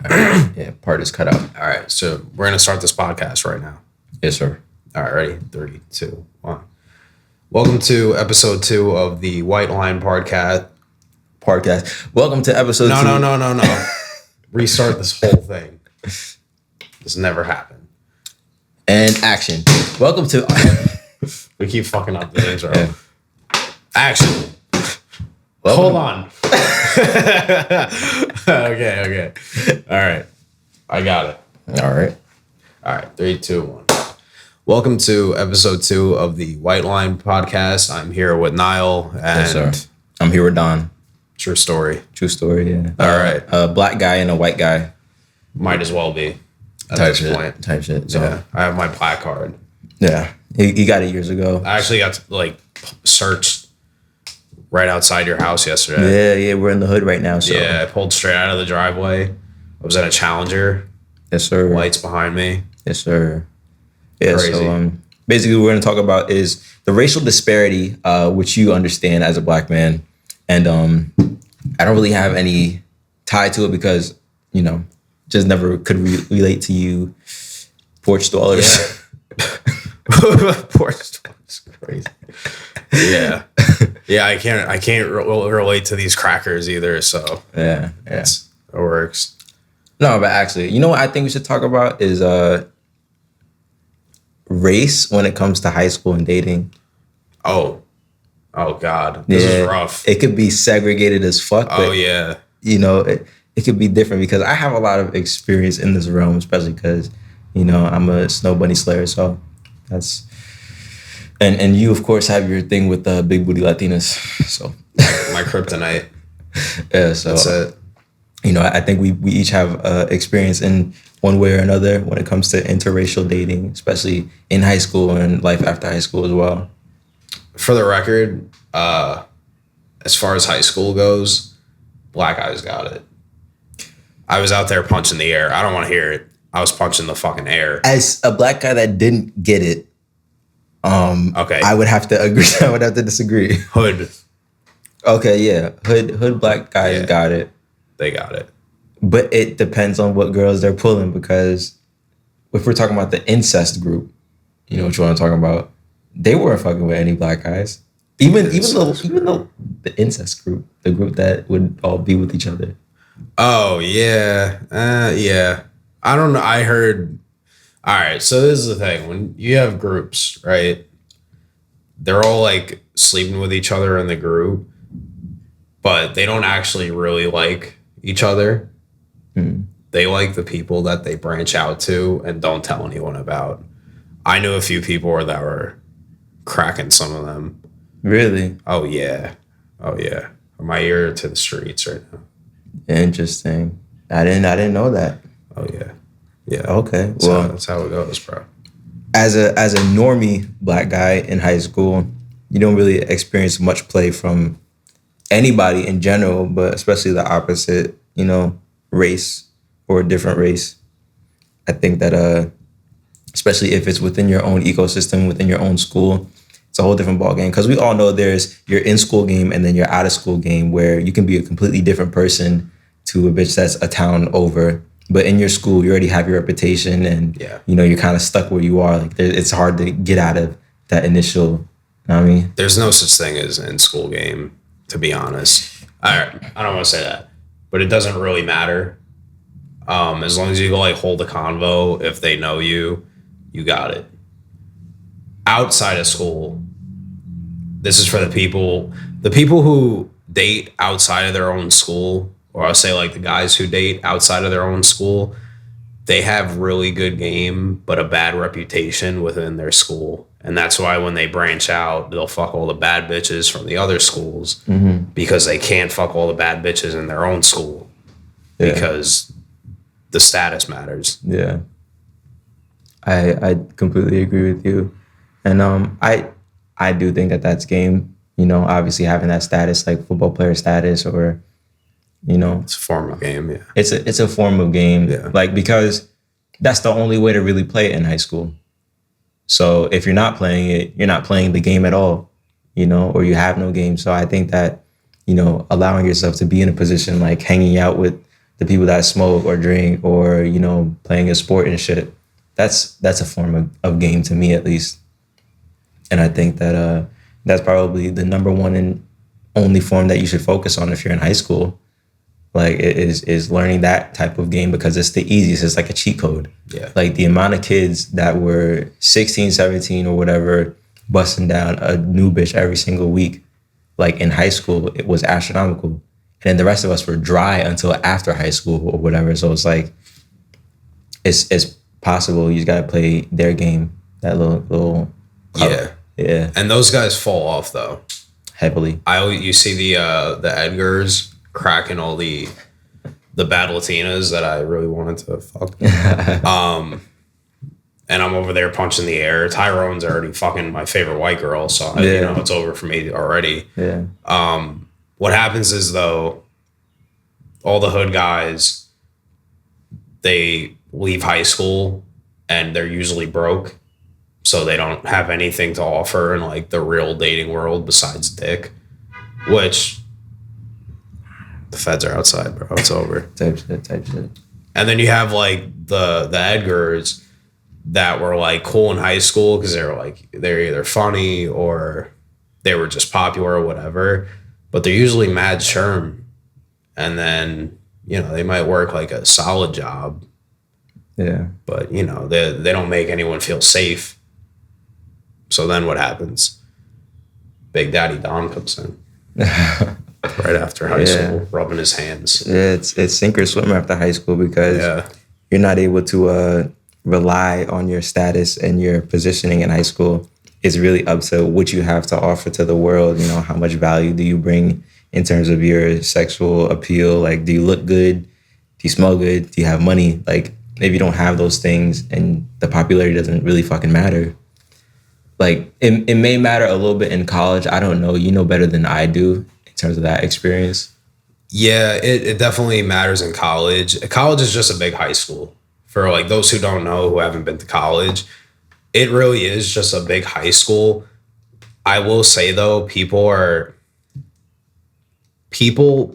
Yeah, part is cut out. All right, so we're going to start this podcast right now. Yes, sir. All right, ready? 3, 2, 1. Welcome to episode 2 of the White Line podcast. Welcome to episode 2. No. Restart this whole thing. This never happened. And action. Welcome to... We keep fucking up the intro. Yeah. Action. Hold on. Okay. All right. I got it. All right. 3, 2, 1. Welcome to episode 2 of the White Line podcast. I'm here with Niall and Yes, sir. I'm here with Don. True story. True story, yeah. All right. A black guy and a white guy. Might as well be at Type this point. shit. So, Yeah. I have my black card. yeah. He got it years ago. I actually got to search right outside your house yesterday. Yeah. We're in the hood right now. So. Yeah, I pulled straight out of the driveway. I was at a Challenger. Yes, sir. Lights behind me. Yes, sir. Yeah, Crazy. so basically what we're going to talk about is the racial disparity, which you understand as a black man. And I don't really have any tie to it because, just never could relate to you porch dwellers. Porch dwellers, crazy. Yeah. Yeah, I can't relate to these crackers either, so Yeah. it works. No, but actually, you know what I think we should talk about is race when it comes to high school and dating. Oh God. This is rough. It could be segregated as fuck. Oh, but, yeah. It could be different because I have a lot of experience in this realm, especially because, I'm a snow bunny slayer. So that's... And you, of course, have your thing with the big booty Latinas. So My kryptonite. Yeah, so... That's it. I think we each have experience in one way or another when it comes to interracial dating, especially in high school and life after high school as well. For the record, as far as high school goes, black guys got it. I was out there punching the air. I don't want to hear it. I was punching the fucking air. As a black guy that didn't get it, okay, I would have to agree. I would have to disagree. Hood. Okay, yeah, hood black guys got it. They got it. But it depends on what girls they're pulling, because if we're talking about the incest group, you know what you want to talk about, they weren't fucking with any black guys. Even though the incest group, the group that would all be with each other. Oh, yeah. Yeah. I don't know. I heard... All right, so this is the thing. When you have groups, right, they're all, like, sleeping with each other in the group, but they don't actually really like each other. They like the people that they branch out to and don't tell anyone about. I knew a few people that were cracking some of them. Really? Oh yeah. My ear to the streets right now. Interesting. I didn't know that. Oh yeah. Okay. That's how it goes, bro. As a normie black guy in high school, you don't really experience much play from anybody in general, but especially the opposite, race or a different race. I think that especially if it's within your own ecosystem, within your own school, it's a whole different ballgame. Because we all know there's your in-school game and then your out-of-school game, where you can be a completely different person to a bitch that's a town over. But in your school, you already have your reputation, and you're kind of stuck where you are. Like it's hard to get out of that initial. You know what I mean? There's no such thing as an in-school game, to be honest. I don't want to say that, but it doesn't really matter. As long as you go hold a convo, if they know you, you got it. Outside of school, this is for the people who date outside of their own school, or I'll say the guys who date outside of their own school. They have really good game, but a bad reputation within their school. And that's why when they branch out, they'll fuck all the bad bitches from the other schools because they can't fuck all the bad bitches in their own school because the status matters. Yeah. I completely agree with you. And I do think that that's game, obviously having that status, like football player status, or, It's a form of game, yeah. It's a form of game, because that's the only way to really play it in high school. So if you're not playing it, you're not playing the game at all, or you have no game. So I think that, allowing yourself to be in a position like hanging out with the people that smoke or drink or, you know, playing a sport and shit. That's a form of game to me, at least. And I think that that's probably the number one and only form that you should focus on if you're in high school. Like, is learning that type of game, because it's the easiest. It's like a cheat code. Yeah. Like, the amount of kids that were 16, 17 or whatever, busting down a new bitch every single week, like in high school, it was astronomical. And then the rest of us were dry until after high school or whatever. So it's like, it's possible. You just gotta play their game. That little Yeah. Yeah. And those guys fall off though. Heavily. You see the Edgars cracking all the bad Latinas that I really wanted to fuck. And I'm over there punching the air. Tyrone's already fucking my favorite white girl, so you know it's over for me already. Yeah. What happens is, though, all the hood guys, they leave high school and they're usually broke, so they don't have anything to offer in like the real dating world besides dick, which the feds are outside, bro. It's over. Type shit. And then you have like the Edgars that were like cool in high school because they're either funny or they were just popular or whatever, but they're usually mad sherm. And then, you know, they might work like a solid job. Yeah. But, you know, they don't make anyone feel safe. So then what happens? Big Daddy Don comes in. Right after high school, rubbing his hands. Yeah, it's sink or swim after high school, because you're not able to rely on your status and your positioning in high school. It's really up to what you have to offer to the world. You know, how much value do you bring in terms of your sexual appeal? Like, do you look good? Do you smell good? Do you have money? Like, if you don't have those things, and the popularity doesn't really fucking matter. Like, it may matter a little bit in college. I don't know. You know better than I do in terms of that experience. Yeah, it definitely matters in college. College is just a big high school. For like those who don't know, who haven't been to college, it really is just a big high school. I will say though, people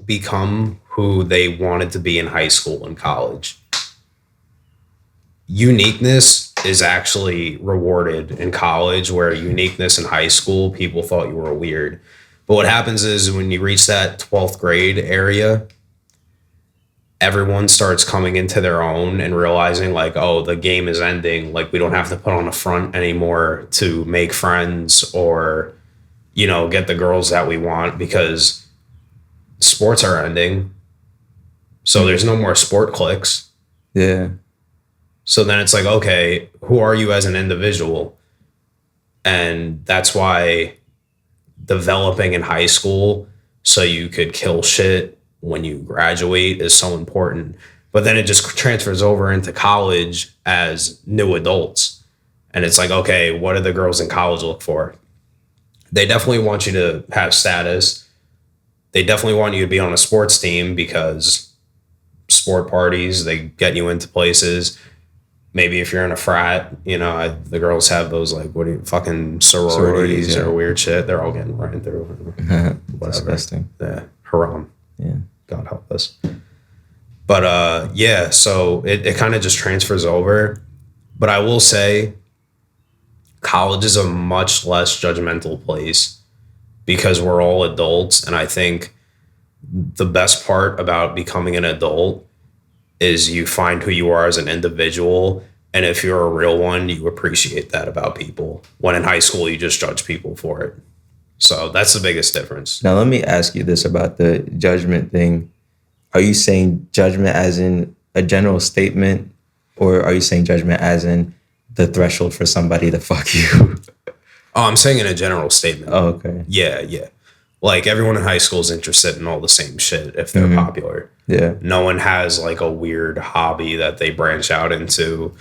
become who they wanted to be in high school and college. Uniqueness is actually rewarded in college, where uniqueness in high school, people thought you were weird. But what happens is when you reach that 12th grade area, everyone starts coming into their own and realizing like, oh, the game is ending. Like, we don't have to put on a front anymore to make friends or, you know, get the girls that we want, because sports are ending. So there's no more sport cliques. Yeah. So then it's like, okay, who are you as an individual? And that's why developing in high school so you could kill shit when you graduate is so important. But then it just transfers over into college as new adults. And it's like, okay, what do the girls in college look for? They definitely want you to have status. They definitely want you to be on a sports team, because sport parties, they get you into places. Maybe if you're in a frat, you know, the girls have those like, what are you, fucking sororities or weird shit. They're all getting right through. Whatever. Disgusting. Yeah. Haram. Yeah. God help us. But yeah, so it kind of just transfers over. But I will say college is a much less judgmental place because we're all adults. And I think the best part about becoming an adult is you find who you are as an individual. And if you're a real one, you appreciate that about people. When in high school, you just judge people for it. So that's the biggest difference. Now, let me ask you this about the judgment thing. Are you saying judgment as in a general statement, or are you saying judgment as in the threshold for somebody to fuck you? Oh, I'm saying in a general statement. Oh, okay. Yeah. Like, everyone in high school is interested in all the same shit if they're popular. Yeah. No one has like a weird hobby that they branch out into.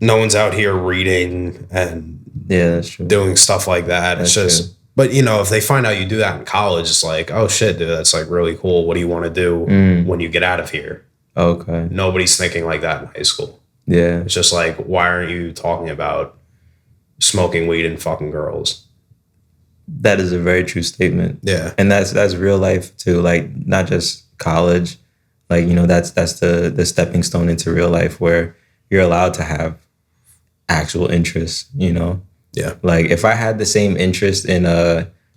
No one's out here reading and that's true. Doing stuff like that. That's it's just, true. But you know, if they find out you do that in college, it's like, oh shit, dude, that's like really cool. What do you want to do when you get out of here? Okay. Nobody's thinking like that in high school. Yeah. It's just like, why aren't you talking about smoking weed and fucking girls? That is a very true statement. Yeah. And that's real life too. Like, not just college, Like, that's the stepping stone into real life where you're allowed to have actual interests, Yeah. Like if I had the same interest in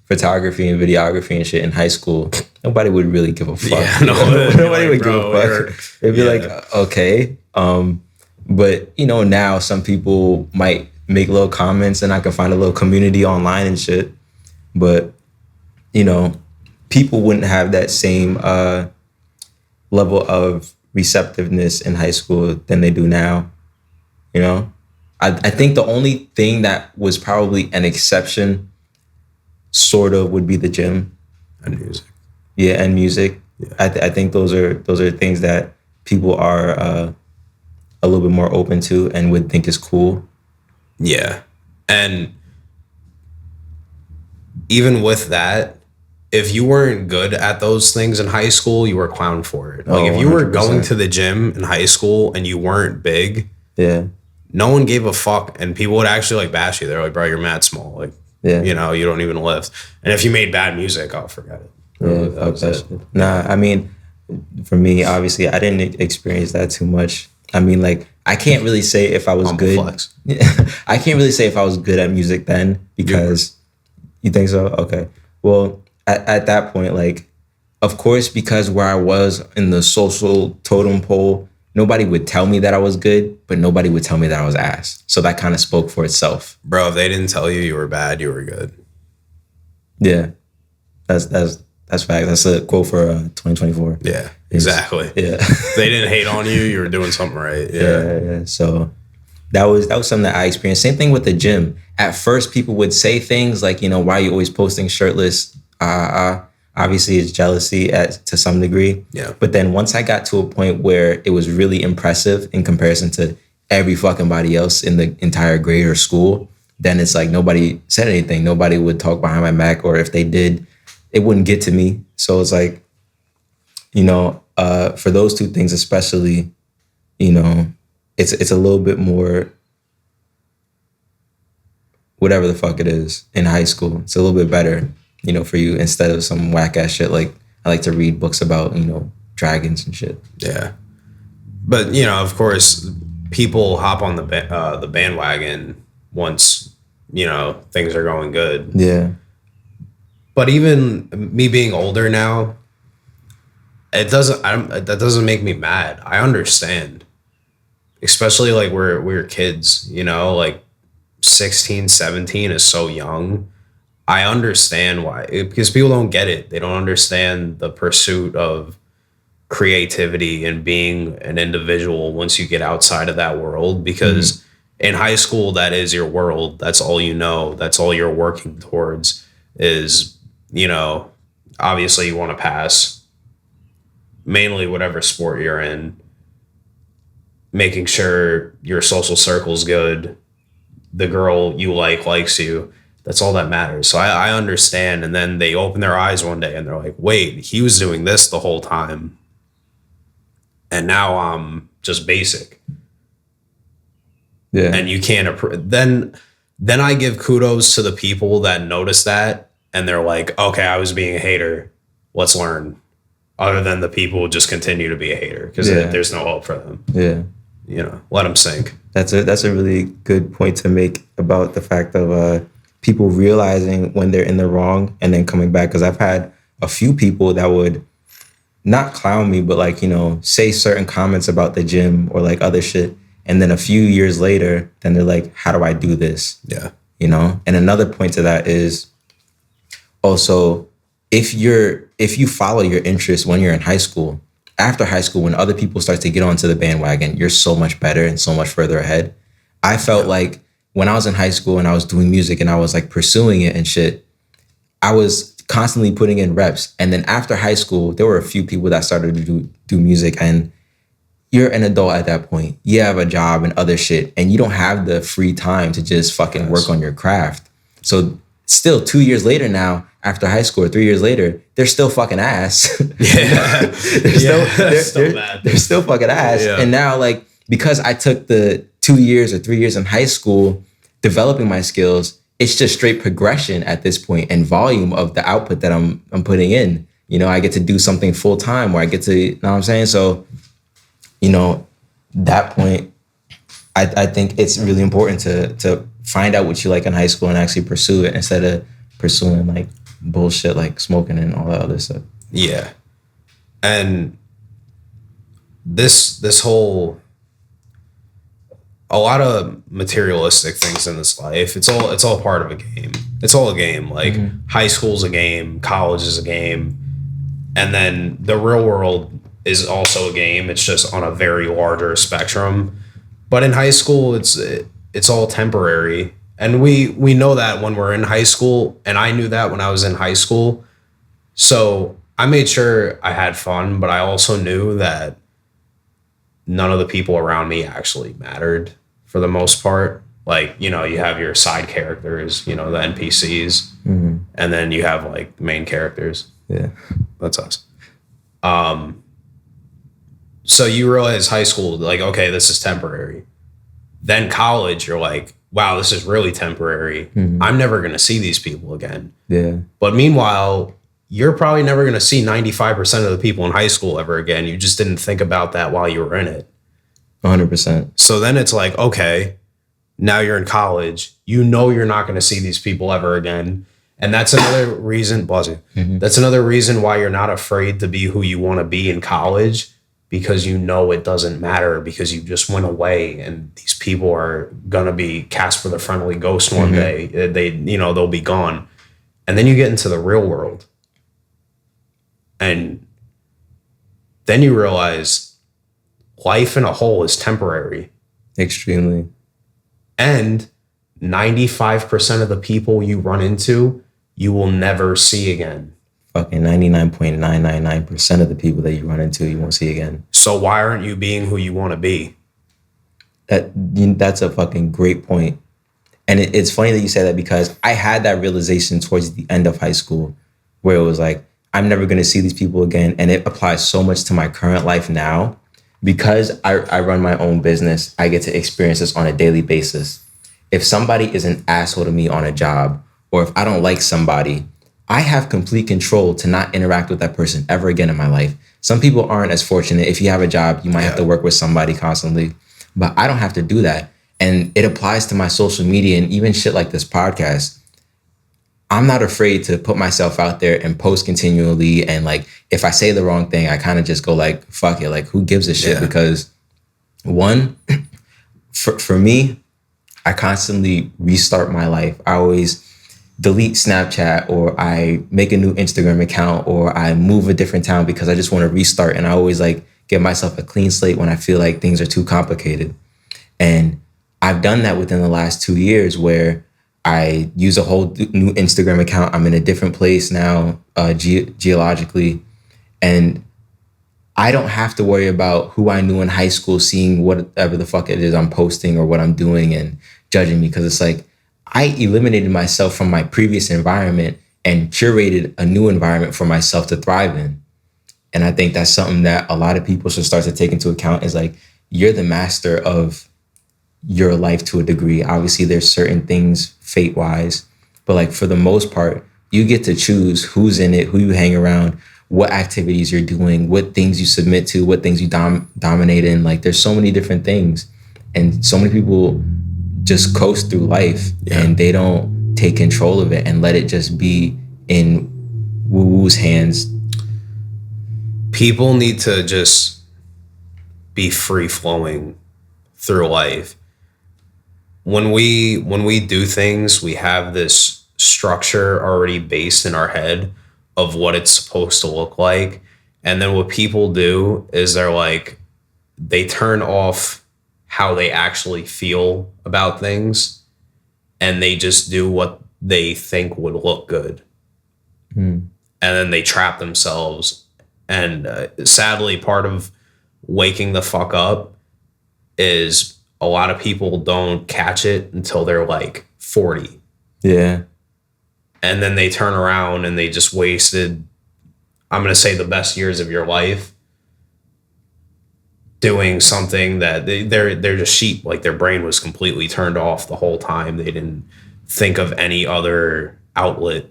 photography and videography and shit in high school, nobody would really give a fuck. Yeah, Nobody would give a fuck. It'd be like, okay. But now some people might make little comments and I can find a little community online and shit. But, people wouldn't have that same level of receptiveness in high school than they do now. I think the only thing that was probably an exception sort of would be the gym. And music. Yeah, and music. Yeah. I think those are things that people are a little bit more open to and would think is cool. Yeah. And even with that, if you weren't good at those things in high school, you were clowned for it. Like if you were 100%. going to the gym in high school and you weren't big, Yeah. no one gave a fuck, and people would actually like bash you. They're like, bro, you're mad small. Like, Yeah. you don't even lift. And if you made bad music, oh, forget it. Yeah, That was it. Nah, I mean, for me, obviously, I didn't experience that too much. I mean, like, I can't really say if I was Humble good. flex. I can't really say if I was good at music then because you think so? Okay. Well, at that point, like, of course, because where I was in the social totem pole, nobody would tell me that I was good, but nobody would tell me that I was ass. So that kind of spoke for itself. Bro, if they didn't tell you were bad, you were good. Yeah. That's fact. That's a quote for 2024. Yeah, exactly. Yeah. If they didn't hate on you, you were doing something right. Yeah. So that was something that I experienced. Same thing with the gym. At first, people would say things like, why are you always posting shirtless? Obviously, it's jealousy to some degree. Yeah. But then once I got to a point where it was really impressive in comparison to every fucking body else in the entire grade or school, then it's like nobody said anything. Nobody would talk behind my back, or if they did, it wouldn't get to me. So it's like, for those two things especially, it's a little bit more whatever the fuck it is in high school. It's a little bit better, for you, instead of some whack ass shit. Like I like to read books about, dragons and shit. Yeah. But, of course, people hop on the bandwagon once, things are going good. Yeah. But even me being older now, that doesn't make me mad. I understand. Especially like we're kids, like 16, 17 is so young. I understand why, because people don't get it. They don't understand the pursuit of creativity and being an individual once you get outside of that world, because in high school, that is your world. That's all you know. That's all you're working towards is, obviously you want to pass, mainly whatever sport you're in, making sure your social circle's good, the girl you likes you. That's all that matters. So I understand. And then they open their eyes one day and they're like, wait, he was doing this the whole time. And now I'm just basic. Yeah. And you can't, then I give kudos to the people that notice that. And they're like, okay, I was being a hater. Let's learn. Other than the people who just continue to be a hater because there's no hope for them. Yeah. Let them sink. That's a really good point to make about the fact of people realizing when they're in the wrong and then coming back. Because I've had a few people that would not clown me, but like, say certain comments about the gym or like other shit. And then a few years later, then they're like, how do I do this? Yeah. And another point to that is also, if you follow your interests when you're in high school, after high school, when other people start to get onto the bandwagon, you're so much better and so much further ahead. I felt like when I was in high school and I was doing music and I was like pursuing it and shit, I was constantly putting in reps. And then after high school, there were a few people that started to do music, and you're an adult at that point. You have a job and other shit, and you don't have the free time to just fucking work on your craft. So still 2 years later now, after high school, or 3 years later, they're still fucking ass. Yeah. They're still fucking ass. Yeah. And now, like, because I took the 2 years or 3 years in high school developing my skills, it's just straight progression at this point and volume of the output that I'm putting in. you know, I get to do something full time where I get to, you know what I'm saying? So, you know, that point, I think it's really important to find out what you like in high school and actually pursue it instead of pursuing like bullshit like smoking and all that other stuff. Yeah. And this whole, a lot of materialistic things in this life, it's all part of a game. It's all a game. Like high school's a game, college is a game, and then the real world is also a game. It's just on a very larger spectrum. But in high school, it's all temporary, and we know that when we're in high school, and I knew that when I was in high school. So I made sure I had fun, but I also knew that none of the people around me actually mattered for the most part. Like, you know, you have your side characters, you know, the NPCs, and then you have like main characters. Yeah, that's us. So you realize high school, like, okay, this is temporary. Then college, you're like, wow, this is really temporary. I'm never going to see these people again. Yeah. But meanwhile, you're probably never going to see 95% of the people in high school ever again. You just didn't think about that while you were in it. 100%. So then it's like, okay, now you're in college. You know you're not going to see these people ever again. And that's another reason, that's another reason why you're not afraid to be who you want to be in college, because you know it doesn't matter, because you just went away and these people are going to be Casper the Friendly Ghost one day. They, you know, they'll be gone. And then you get into the real world. And then you realize life in a whole is temporary. Extremely. And 95% of the people you run into, you will never see again. Fucking 99.999% of the people that you run into, you won't see again. So why aren't you being who you want to be? That's a fucking great point. And it's funny that you say that, because I had that realization towards the end of high school, where it was like, I'm never going to see these people again. And it applies so much to my current life now. Because I run my own business, I get to experience this on a daily basis. If somebody is an asshole to me on a job, or if I don't like somebody, I have complete control to not interact with that person ever again in my life. Some people aren't as fortunate. If you have a job, you might have to work with somebody constantly, but I don't have to do that. And it applies to my social media and even shit like this podcast. I'm not afraid to put myself out there and post continually. And like, if I say the wrong thing, I kind of just go like, fuck it. Like, who gives a shit? Because one, for me, I constantly restart my life. I always delete Snapchat, or I make a new Instagram account, or I move a different town because I just want to restart. And I always like give myself a clean slate when I feel like things are too complicated. And I've done that within the last 2 years, where I use a whole new Instagram account. I'm in a different place now, geologically. And I don't have to worry about who I knew in high school seeing whatever the fuck it is I'm posting or what I'm doing and judging me. Because it's like, I eliminated myself from my previous environment and curated a new environment for myself to thrive in. And I think that's something that a lot of people should start to take into account, is like, you're the master of your life to a degree. Obviously, there's certain things fate-wise, but like for the most part, you get to choose who's in it, who you hang around, what activities you're doing, what things you submit to, what things you dominate in. Like, there's so many different things, and so many people just coast through life and they don't take control of it and let it just be in woo-woo's hands. People need to just be free-flowing through life. When we do things, we have this structure already based in our head of what it's supposed to look like. And then what people do is they turn off how they actually feel about things, and they just do what they think would look good. And then they trap themselves. And sadly, part of waking the fuck up is a lot of people don't catch it until they're like 40. Yeah. And then they turn around and they just wasted, I'm going to say, the best years of your life doing something that they're just sheep. Like, their brain was completely turned off the whole time. They didn't think of any other outlet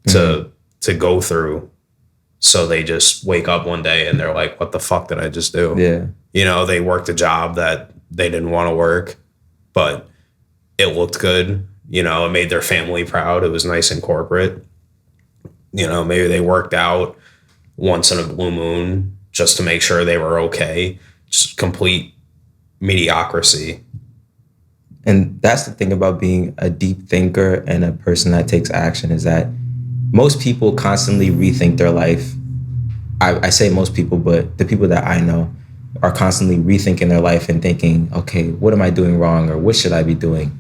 to go through. So they just wake up one day and they're like, what the fuck did I just do? Yeah. You know, they worked a job that they didn't want to work, but it looked good. You know, it made their family proud. It was nice and corporate. You know, maybe they worked out once in a blue moon just to make sure they were okay. Just complete mediocrity. And that's the thing about being a deep thinker and a person that takes action, is that most people constantly rethink their life. I say most people, but the people that I know are constantly rethinking their life and thinking, okay, what am I doing wrong, or what should I be doing?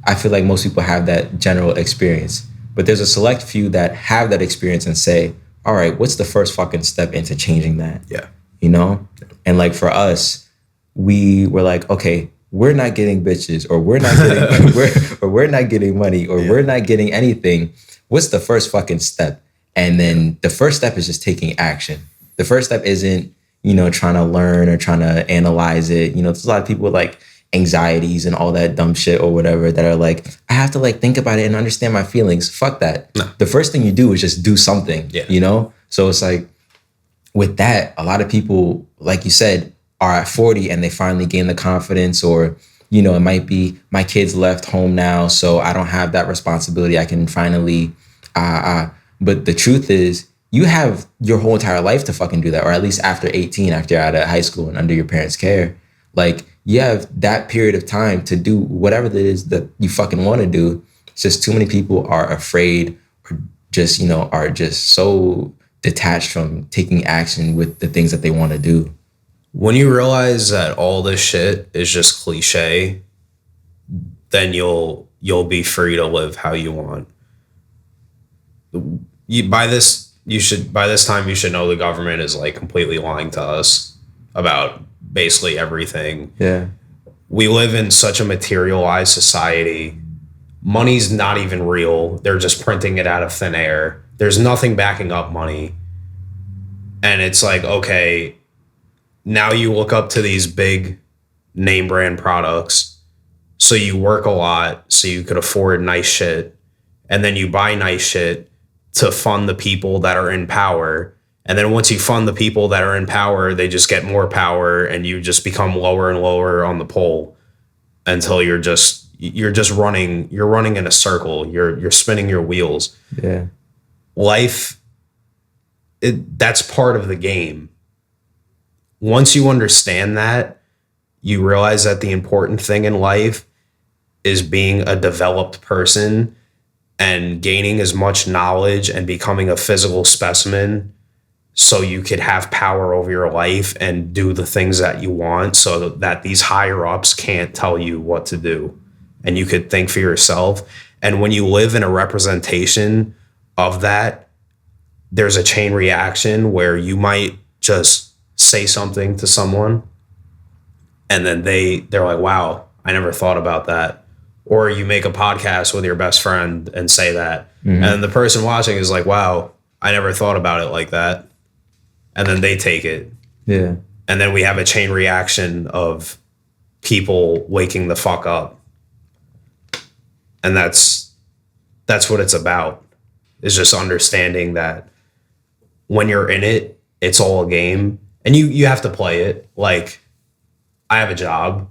I feel like most people have that general experience, but there's a select few that have that experience and say, all right, what's the first fucking step into changing that? Yeah. You know? And like for us, we were like, okay, we're not getting bitches, or we're not getting we're not getting money, or we're not getting anything. What's the first fucking step? And then the first step is just taking action. The first step isn't, you know, trying to learn or trying to analyze it. You know, there's a lot of people with like anxieties and all that dumb shit or whatever that are like, I have to like think about it and understand my feelings. Fuck that. No. The first thing you do is just do something, you know? So it's like, with that, a lot of people, like you said, are at 40 and they finally gain the confidence, or, you know, it might be my kids left home now, so I don't have that responsibility. I can finally, but the truth is, you have your whole entire life to fucking do that, or at least after 18, after you're out of high school and under your parents' care. Like, you have that period of time to do whatever it is that you fucking want to do. It's just too many people are afraid, or just, you know, are just so detached from taking action with the things that they want to do. When you realize that all this shit is just cliche, then you'll be free to live how you want. By this time you should know the government is like completely lying to us about basically everything. Yeah. We live in such a materialized society. Money's not even real. They're just printing it out of thin air. There's nothing backing up money. And it's like, okay, now you look up to these big name brand products. So you work a lot so you could afford nice shit. And then you buy nice shit to fund the people that are in power. And then once you fund the people that are in power, they just get more power, and you just become lower and lower on the pole until you're just running in a circle. You're spinning your wheels. Yeah. Life, that's part of the game. Once you understand that, you realize that the important thing in life is being a developed person and gaining as much knowledge and becoming a physical specimen so you could have power over your life and do the things that you want, so that these higher ups can't tell you what to do, and you could think for yourself. And when you live in a representation of that, there's a chain reaction where you might just say something to someone and then they're like, wow, I never thought about that. Or you make a podcast with your best friend and say that. Mm-hmm. And the person watching is like, wow, I never thought about it like that. And then they take it. Yeah. And then we have a chain reaction of people waking the fuck up. And that's what it's about, is just understanding that when you're in it, it's all a game. And you have to play it. Like, I have a job.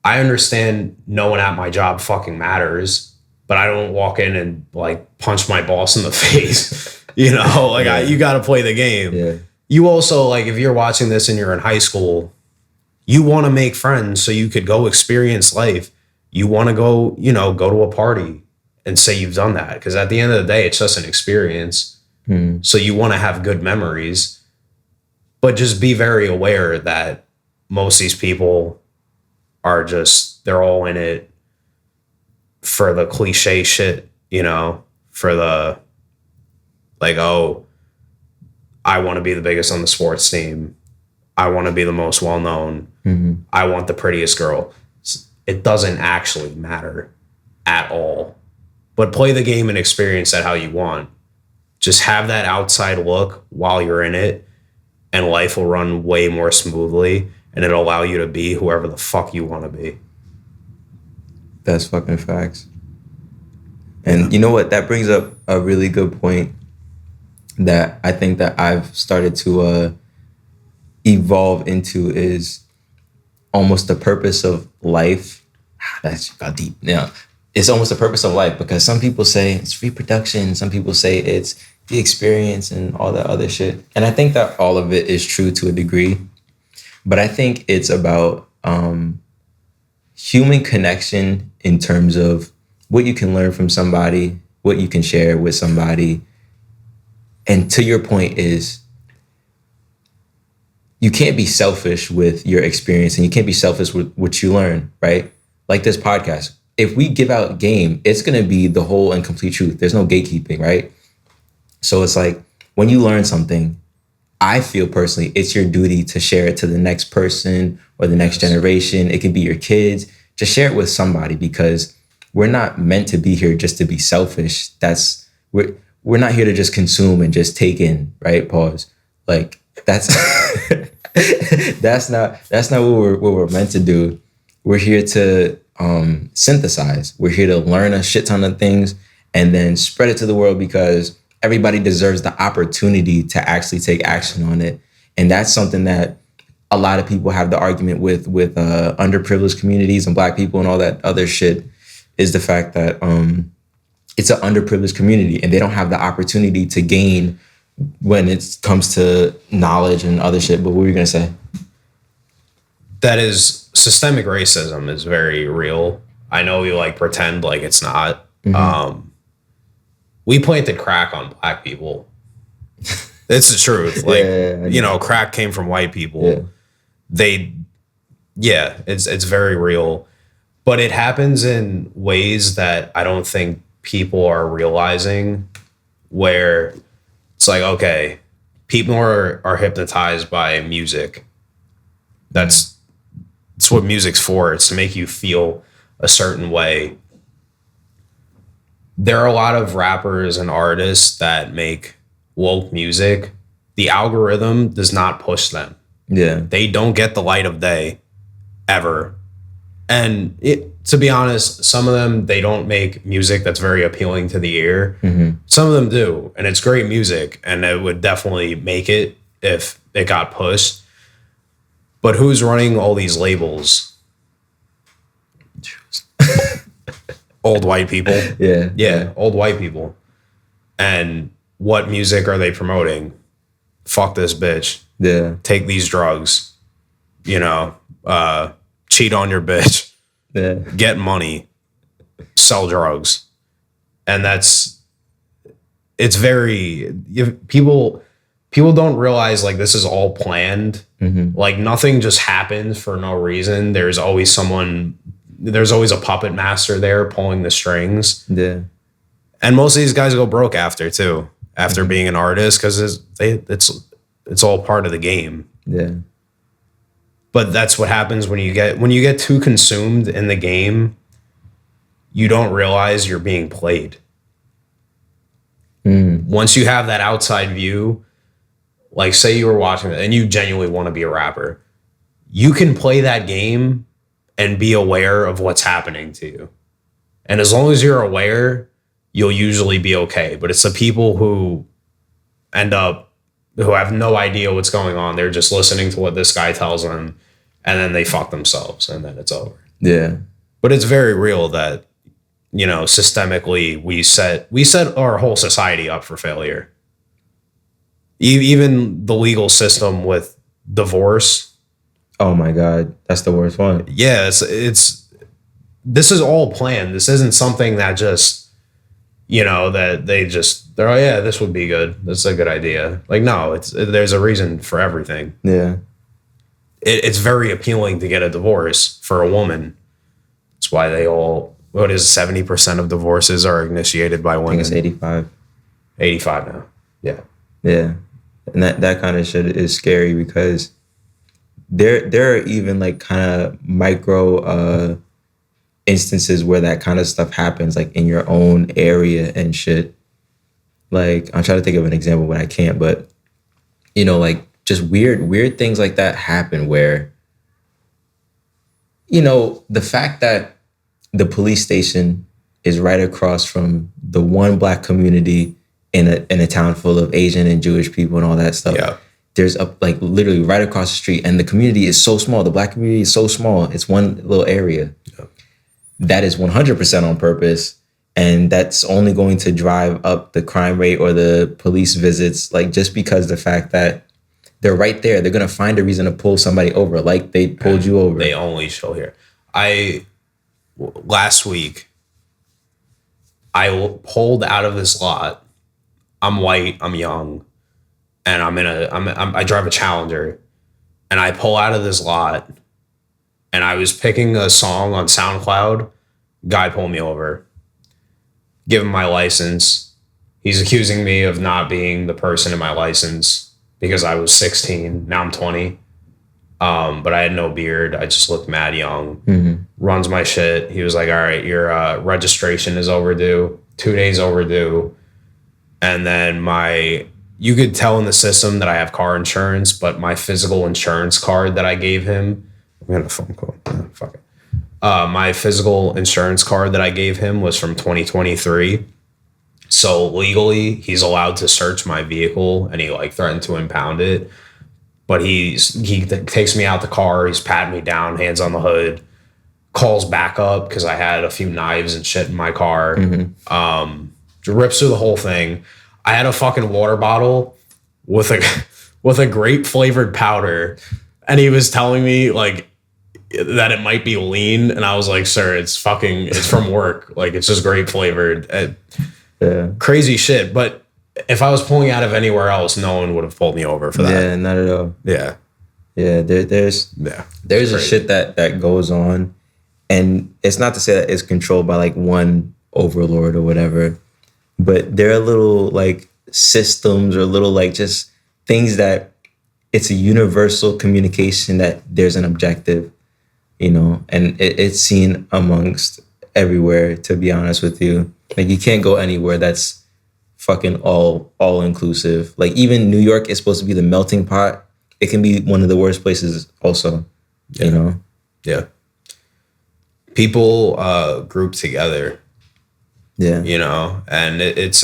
I understand no one at my job fucking matters, but I don't walk in and like punch my boss in the face. You know, like you got to play the game. Yeah. You also, like, if you're watching this and you're in high school, you want to make friends so you could go experience life. You want to go, you know, go to a party and say you've done that. Because at the end of the day, it's just an experience. So you want to have good memories, but just be very aware that most of these people are just, they're all in it for the cliche shit, you know, for the, like, oh, I want to be the biggest on the sports team. I want to be the most well-known. Mm-hmm. I want the prettiest girl. It doesn't actually matter at all. But play the game and experience that how you want. Just have that outside look while you're in it, and life will run way more smoothly, and it'll allow you to be whoever the fuck you want to be. That's fucking facts. And you know what? That brings up a really good point. that I think that I've started to evolve into is almost the purpose of life. That's got deep. Now, it's almost the purpose of life because some people say it's reproduction, some people say it's the experience and all that other shit. And I think that all of it is true to a degree, but I think it's about human connection in terms of what you can learn from somebody, what you can share with somebody. And to your point is, you can't be selfish with your experience and you can't be selfish with what you learn, right? Like this podcast. If we give out game, it's going to be the whole and complete truth. There's no gatekeeping, right? So it's like when you learn something, I feel personally, it's your duty to share it to the next person or the next generation. It could be your kids. Just share it with somebody because we're not meant to be here just to be selfish. We're not here to just consume and just take in, right? Pause. Like that's that's not what we're meant to do. We're here to synthesize. We're here to learn a shit ton of things and then spread it to the world because everybody deserves the opportunity to actually take action on it. And that's something that a lot of people have the argument with underprivileged communities and Black people and all that other shit is the fact that it's an underprivileged community and they don't have the opportunity to gain when it comes to knowledge and other shit. But what were you going to say? That is, systemic racism is very real. I know we like pretend like it's not. Mm-hmm. We planted crack on Black people. It's the truth. Like, crack came from white people. Yeah. It's very real. But it happens in ways that I don't think people are realizing, where it's like, okay, people are hypnotized by music. That's what music's for. It's to make you feel a certain way. There are a lot of rappers and artists that make woke music. The algorithm does not push them. Yeah. They don't get the light of day ever. And to be honest, some of them, they don't make music that's very appealing to the ear. Mm-hmm. Some of them do. And it's great music. And it would definitely make it if it got pushed. But who's running all these labels? Old white people. Yeah, old white people. And what music are they promoting? Fuck this bitch. Yeah. Take these drugs. Cheat on your bitch. Yeah. Get money. Sell drugs. And it's very, people don't realize like this is all planned. Mm-hmm. Like nothing just happens for no reason. There's always a puppet master there pulling the strings. Yeah. And most of these guys go broke after mm-hmm. being an artist, because it's all part of the game. Yeah. But that's what happens when you get too consumed in the game. You don't realize you're being played. Mm. Once you have that outside view, like say you were watching it and you genuinely want to be a rapper, you can play that game and be aware of what's happening to you. And as long as you're aware, you'll usually be okay. But it's the people who who have no idea what's going on. They're just listening to what this guy tells them, and then they fuck themselves, and then it's over. Yeah. But it's very real that, systemically we set our whole society up for failure. Even the legal system with divorce. Oh my God, that's the worst one. Yeah, this is all planned. This isn't something that just, that they're, oh yeah, this would be good. That's a good idea. Like, no, there's a reason for everything. Yeah. It's very appealing to get a divorce for a woman. That's why 70% of divorces are initiated by women. I think it's 85. 85 now. Yeah. Yeah. And that kind of shit is scary because there are even like kind of micro instances where that kind of stuff happens, like in your own area and shit. Like, I'm trying to think of an example, but I can't. But, like just weird things like that happen where, the fact that the police station is right across from the one Black community in a town full of Asian and Jewish people and all that stuff. Yeah. There's like literally right across the street, and the community is so small. The Black community is so small. It's one little area. Yeah. That is 100% on purpose, and that's only going to drive up the crime rate or the police visits. Like, just because the fact that they're right there, they're gonna find a reason to pull somebody over, like they pulled you over. They only show here. Last week, I pulled out of this lot. I'm white, I'm young, and I drive a Challenger, and I pull out of this lot, and I was picking a song on SoundCloud. Guy pulled me over, give him my license. He's accusing me of not being the person in my license because I was 16. Now I'm 20. But I had no beard. I just looked mad young. Mm-hmm. Runs my shit. He was like, all right, your registration is overdue, 2 days overdue. And then you could tell in the system that I have car insurance, but my physical insurance card that I gave him, we had a phone call. Fuck it. My physical insurance card that I gave him was from 2023. So legally, he's allowed to search my vehicle, and he like threatened to impound it. But he takes me out the car. He's patting me down, hands on the hood, calls back up because I had a few knives and shit in my car. Mm-hmm. Rips through the whole thing. I had a fucking water bottle with a grape flavored powder, and he was telling me like that it might be lean, and I was like, sir, it's from work. Like, it's just grape flavored. Yeah. Crazy shit. But if I was pulling out of anywhere else, no one would have pulled me over for that. Yeah, not at all. Yeah. Yeah, there's a shit that goes on, and it's not to say that it's controlled by like one overlord or whatever, but there are little like systems or little like just things that it's a universal communication that there's an objective, and it's seen amongst everywhere, to be honest with you. Like, you can't go anywhere that's fucking all inclusive. Like, even New York is supposed to be the melting pot. It can be one of the worst places also, Yeah. People group together. Yeah. And it's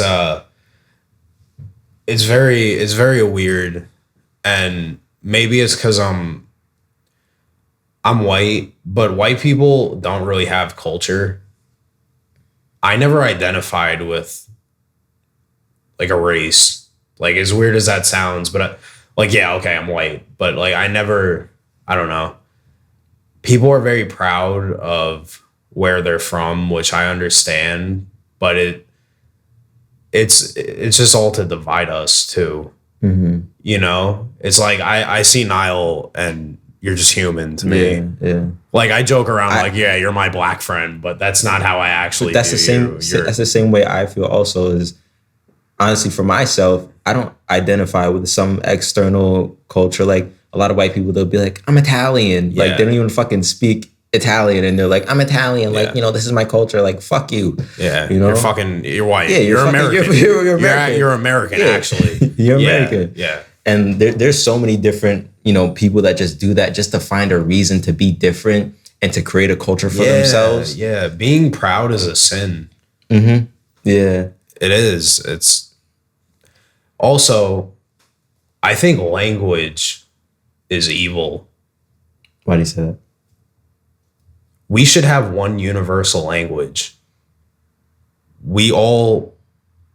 very weird. And maybe it's because I'm white, but white people don't really have culture. I never identified with like a race. Like, as weird as that sounds, but I'm white, but like I don't know. People are very proud of where they're from, which I understand, but it's just all to divide us too. Mm-hmm. It's like I see Niall and you're just human to me. Yeah. Like, I joke around you're my black friend, but that's not how I actually. That's the same. That's the same way I feel. Also, is honestly for myself, I don't identify with some external culture. Like, a lot of white people, they'll be like, I'm Italian. Yeah. Like, they don't even fucking speak Italian, and they're like, I'm Italian. Yeah. Like, this is my culture. Like, fuck you. Yeah. You're white. Yeah. You're American. You're American. You're American, yeah. Actually. You're American. Yeah. And there's so many different, people that just do that just to find a reason to be different and to create a culture for themselves. Yeah. Being proud is a sin. Mm-hmm. Yeah. It is. It's also, I think language is evil. Why do you say that? We should have one universal language. We all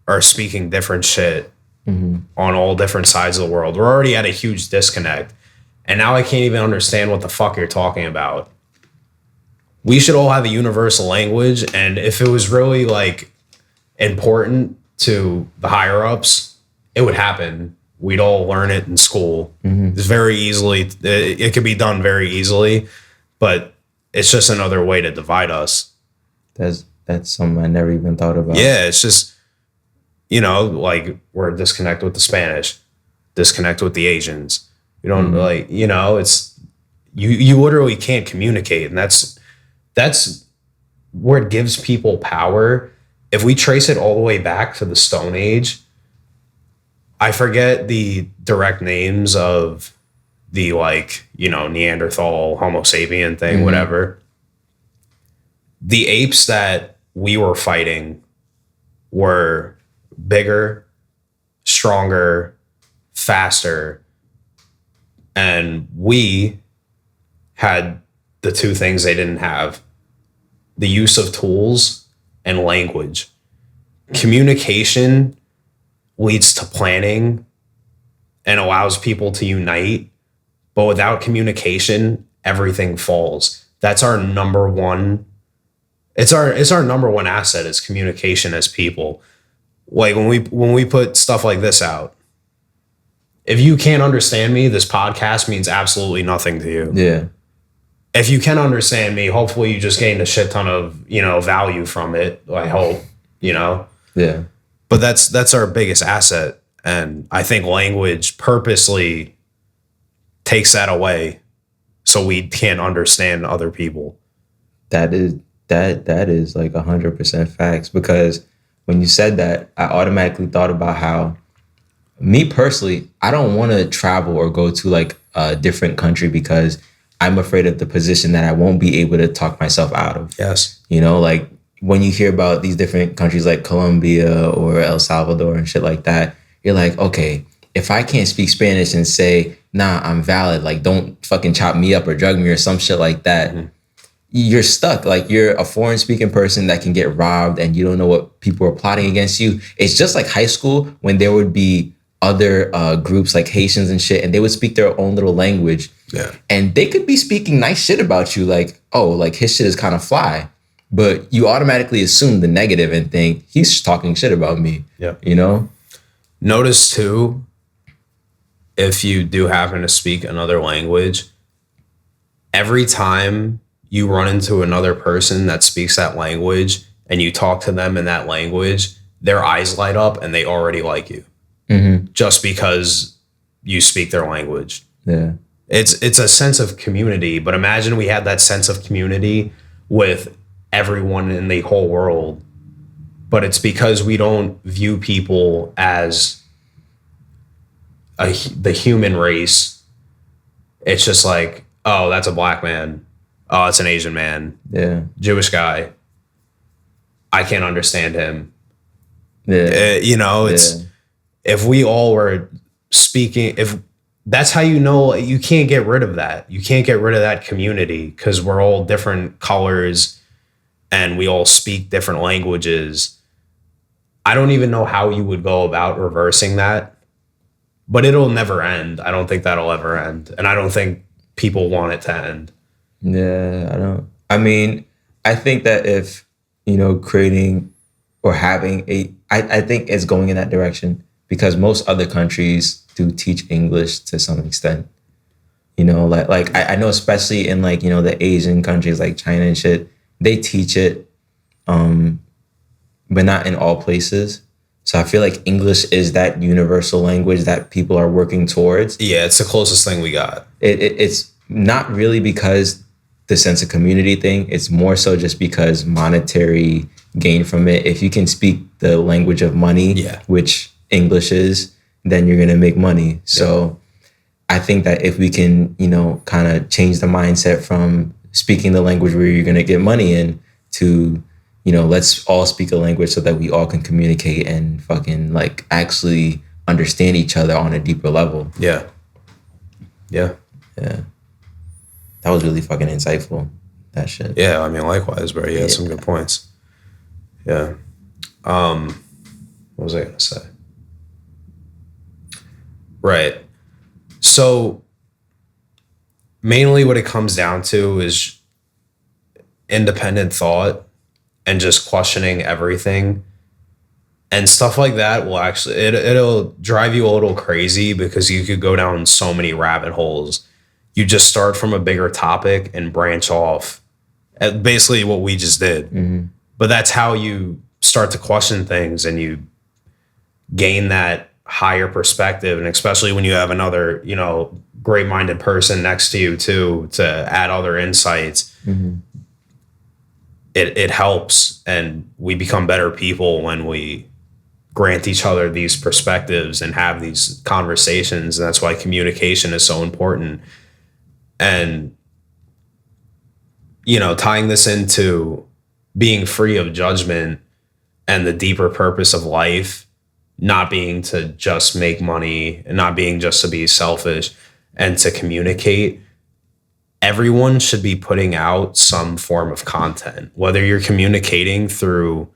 are speaking different shit. Mm-hmm. On all different sides of the world. We're already at a huge disconnect. And now I can't even understand what the fuck you're talking about. We should all have a universal language. And if it was really like important to the higher ups, it would happen. We'd all learn it in school. Mm-hmm. It's very easily, it could be done very easily, but it's just another way to divide us. That's something I never even thought about. Yeah, it's just, like, we're disconnected with the Spanish, disconnected with the Asians. We don't it's, you literally can't communicate. And that's where it gives people power. If we trace it all the way back to the Stone Age, I forget the direct names of the Neanderthal, Homo sapien thing, mm-hmm. whatever. The apes that we were fighting were bigger, stronger, faster. And we had the two things they didn't have: the use of tools and language. Communication leads to planning and allows people to unite. But without communication, everything falls. That's our number one. It's our number one asset is communication as people. Like when we put stuff like this out, if you can't understand me, this podcast means absolutely nothing to you. Yeah. If you can understand me, hopefully you just gained a shit ton of, value from it. I hope, Yeah. But that's our biggest asset. And I think language purposely takes that away so we can't understand other people. That is like 100% facts, because when you said that, I automatically thought about how me personally, I don't want to travel or go to like a different country because I'm afraid of the position that I won't be able to talk myself out of. Yes. Like when you hear about these different countries like Colombia or El Salvador and shit like that, you're like, okay, if I can't speak Spanish and say, nah, I'm valid, like don't fucking chop me up or drug me or some shit like that, you're stuck. Like you're a foreign speaking person that can get robbed and you don't know what people are plotting against you. It's just like high school when there would be other groups like Haitians and shit, and they would speak their own little language. Yeah. And they could be speaking nice shit about you, like, oh, like his shit is kind of fly. But you automatically assume the negative and think he's talking shit about me. Yeah. Notice too, if you do happen to speak another language, every time you run into another person that speaks that language and you talk to them in that language, their eyes light up and they already like you. Just because you speak their language. Yeah. It's a sense of community, but imagine we had that sense of community with everyone in the whole world. But it's because we don't view people as the human race. It's just like, oh, that's a black man. Oh, it's an Asian man. Yeah. Jewish guy. I can't understand him. Yeah. If we all were speaking, if that's how you can't get rid of that. You can't get rid of that community because we're all different colors and we all speak different languages. I don't even know how you would go about reversing that, but it'll never end. I don't think that'll ever end. And I don't think people want it to end. Yeah, I don't. I mean, I think that if, creating or having I think it's going in that direction because most other countries do teach English to some extent. Like I know especially in like, the Asian countries like China and shit, they teach it, but not in all places. So I feel like English is that universal language that people are working towards. Yeah, it's the closest thing we got. It's not really because the sense of community thing. It's more so just because monetary gain from it. If you can speak the language of money, which English is, then you're going to make money. So I think that if we can, kind of change the mindset from speaking the language where you're going to get money in to, let's all speak a language so that we all can communicate and fucking like actually understand each other on a deeper level. Yeah. Yeah. Yeah. That was really fucking insightful. That shit. Yeah, I mean, likewise, bro. You had some good points. Yeah. What was I gonna say? Right. So mainly what it comes down to is independent thought and just questioning everything. And stuff like that will actually, it'll drive you a little crazy because you could go down so many rabbit holes. You just start from a bigger topic and branch off at basically what we just did. Mm-hmm. But that's how you start to question things and you gain that higher perspective. And especially when you have another, great-minded person next to you too, to add other insights, it helps. And we become better people when we grant each other these perspectives and have these conversations. And that's why communication is so important. And, tying this into being free of judgment and the deeper purpose of life, not being to just make money and not being just to be selfish and to communicate. Everyone should be putting out some form of content, whether you're communicating through,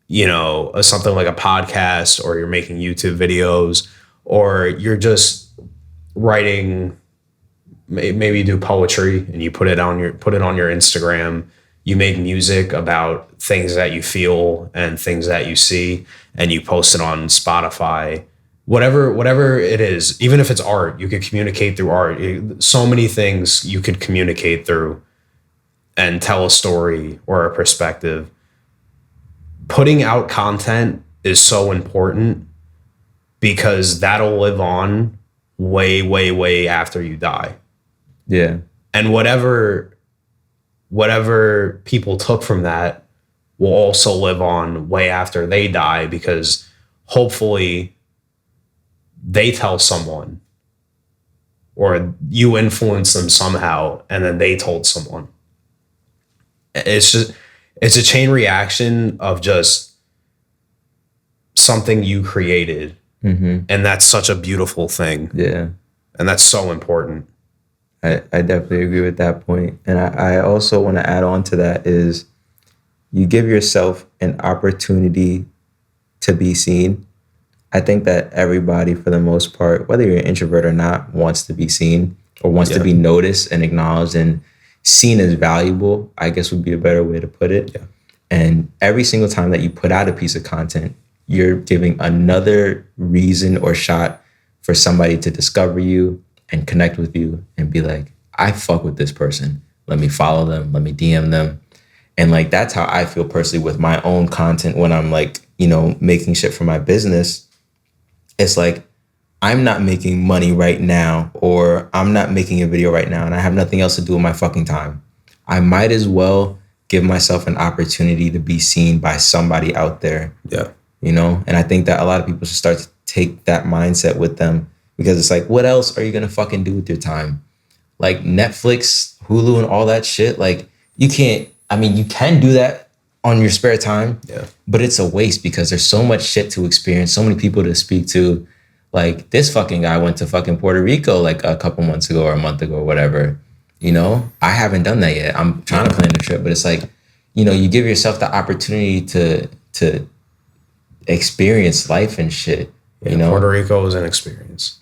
something like a podcast, or you're making YouTube videos, or you're just writing. Maybe you do poetry and you put it on your Instagram. You make music about things that you feel and things that you see, and you post it on Spotify. Whatever it is, even if it's art, you could communicate through art. So many things you could communicate through and tell a story or a perspective. Putting out content is so important because that'll live on way, way, way after you die. Yeah. And whatever people took from that will also live on way after they die, because hopefully they tell someone, or you influence them somehow, and then they told someone. It's a chain reaction of just something you created. Mm-hmm. And that's such a beautiful thing. Yeah. And that's so important. I definitely agree with that point. And I also want to add on to that is you give yourself an opportunity to be seen. I think that everybody, for the most part, whether you're an introvert or not, wants to be seen or wants to be noticed and acknowledged and seen as valuable, I guess would be a better way to put it. Yeah. And every single time that you put out a piece of content, you're giving another reason or shot for somebody to discover you and connect with you and be like, I fuck with this person. Let me follow them. Let me DM them. And like, that's how I feel personally with my own content when I'm like, making shit for my business. It's like, I'm not making money right now, or I'm not making a video right now, and I have nothing else to do with my fucking time. I might as well give myself an opportunity to be seen by somebody out there. Yeah. And I think that a lot of people should start to take that mindset with them, because it's like, what else are you going to fucking do with your time? Like Netflix, Hulu, and all that shit. Like you can do that on your spare time, but it's a waste because there's so much shit to experience, so many people to speak to. Like this fucking guy went to fucking Puerto Rico like a couple months ago or a month ago or whatever. I haven't done that yet. I'm trying to plan the trip, but it's like, you give yourself the opportunity to experience life and shit. Puerto Rico was an experience.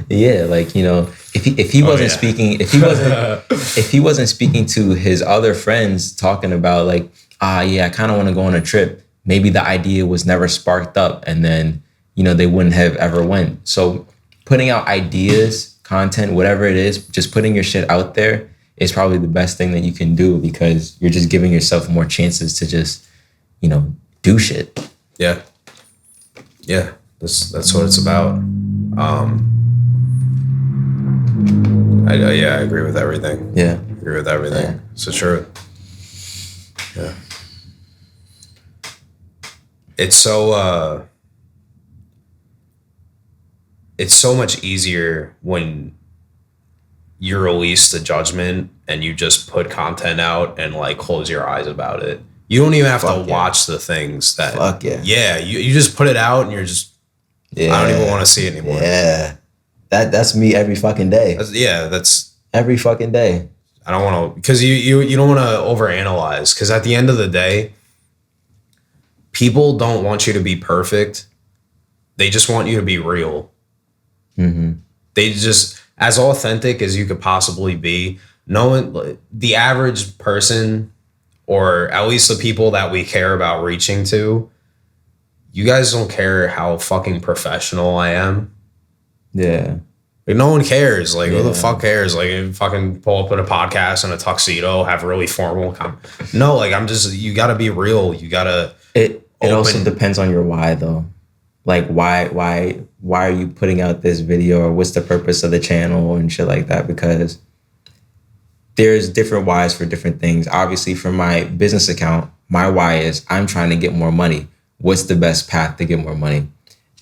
Yeah, like if he wasn't speaking, if he wasn't speaking to his other friends talking about like, I kind of want to go on a trip, maybe the idea was never sparked up, and then they wouldn't have ever went. So putting out ideas, content, whatever it is, just putting your shit out there is probably the best thing that you can do, because you're just giving yourself more chances to just do shit. Yeah that's what it's about. I agree with everything. Yeah. I agree with everything. Yeah. It's the truth. Yeah. It's so much easier when you release the judgment and you just put content out and like close your eyes about it. You don't even have to watch the things that. Fuck yeah. Yeah, you just put it out and you're just. Yeah. I don't even want to see it anymore. Yeah. That's me every fucking day. That's every fucking day. I don't want to, because you don't want to overanalyze, because at the end of the day, people don't want you to be perfect. They just want you to be real. Mm-hmm. They just, as authentic as you could possibly be. No one, the average person, or at least the people that we care about reaching to, you guys don't care how fucking professional I am. Yeah. Like, no one cares. Like, who the fuck cares? Like, you fucking pull up in a podcast in a tuxedo, have a really formal No, like, you gotta be real. You gotta. It also depends on your why, though. Like, why are you putting out this video, or what's the purpose of the channel and shit like that? Because there's different whys for different things. Obviously, for my business account, my why is I'm trying to get more money. What's the best path to get more money?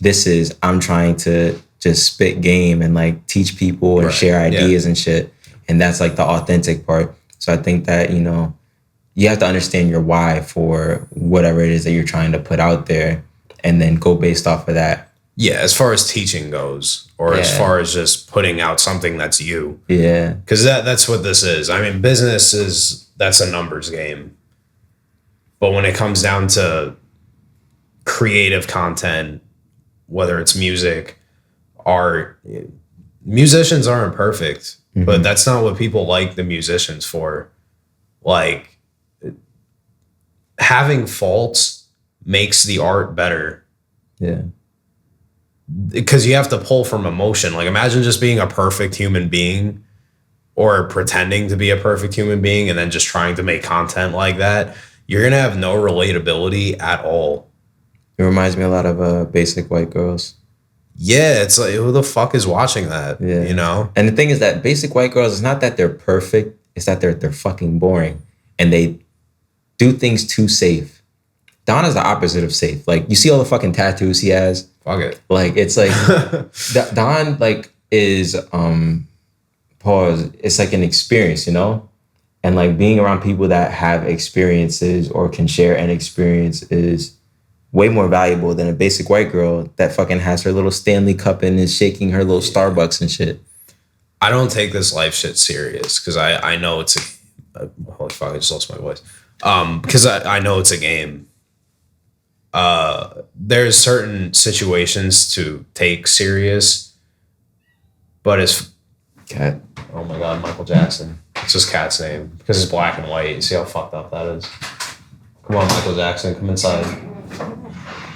This is I'm trying to just spit game and like teach people and share ideas and shit. And that's like the authentic part. So I think that, you have to understand your why for whatever it is that you're trying to put out there. and then go based off of that. Yeah, as far as teaching goes, or as far as just putting out something that's you. Yeah. Because that's what this is. I mean, that's a numbers game. But when it comes down to creative content, whether it's music, art, musicians aren't perfect, but that's not what people like the musicians for. Like, having faults makes the art better. Yeah. Because you have to pull from emotion. Like, imagine just being a perfect human being or pretending to be a perfect human being and then just trying to make content like that. You're going to have no relatability at all. It reminds me a lot of Basic White Girls. Yeah, it's like, who the fuck is watching that? Yeah. You know? And the thing is that Basic White Girls, it's not that they're perfect. It's that they're fucking boring. And they do things too safe. Don is the opposite of safe. Like, you see all the fucking tattoos he has? Fuck it. Like, it's like, Don, like, is, it's like an experience, you know? And, like, being around people that have experiences or can share an experience is way more valuable than a basic white girl that fucking has her little Stanley cup and is shaking her little Starbucks and shit. I don't take this life shit serious because I know it's holy fuck, I just lost my voice. Because I know it's a game. There's certain situations to take serious, but it's Cat. Oh my god, Michael Jackson. It's his cat's name because it's black and white. You see how fucked up that is? Come on, Michael Jackson, come inside.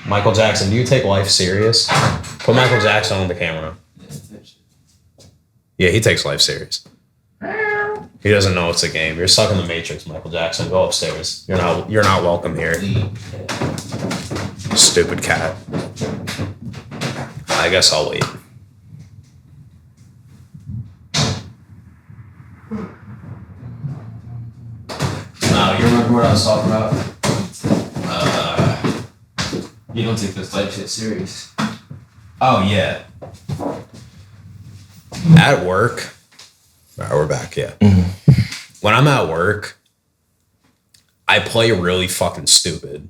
Michael Jackson, do you take life serious? Put Michael Jackson on the camera. Yeah, he takes life serious. He doesn't know it's a game. You're stuck in the Matrix, Michael Jackson. Go upstairs. You're not welcome here. Stupid cat. I guess I'll wait. You remember what I was talking about? You don't take this life shit serious. Oh, yeah. At work. All right, we're back, yeah. When I'm at work, I play really fucking stupid.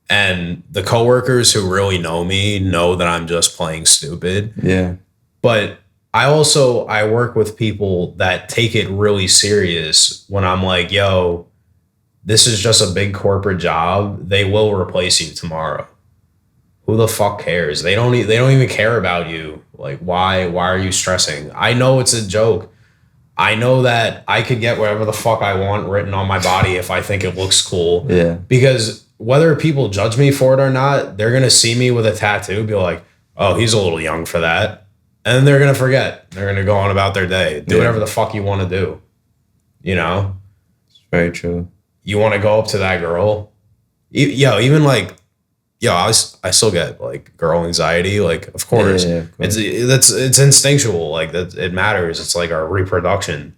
And the coworkers who really know me know that I'm just playing stupid. Yeah. But I work with people that take it really serious when I'm like, yo, this is just a big corporate job. They will replace you tomorrow. Who the fuck cares? They don't even care about you. Like, why are you stressing? I know it's a joke. I know that I could get whatever the fuck I want written on my body if I think it looks cool. Yeah. Because whether people judge me for it or not, they're going to see me with a tattoo, be like, oh, he's a little young for that. And then they're going to forget. They're going to go on about their day. Do whatever the fuck you want to do. You know? It's very true. You want to go up to that girl? Even like, I still get like girl anxiety. Like, of course. Yeah, of course. It's instinctual. Like, that it matters. It's like our reproduction.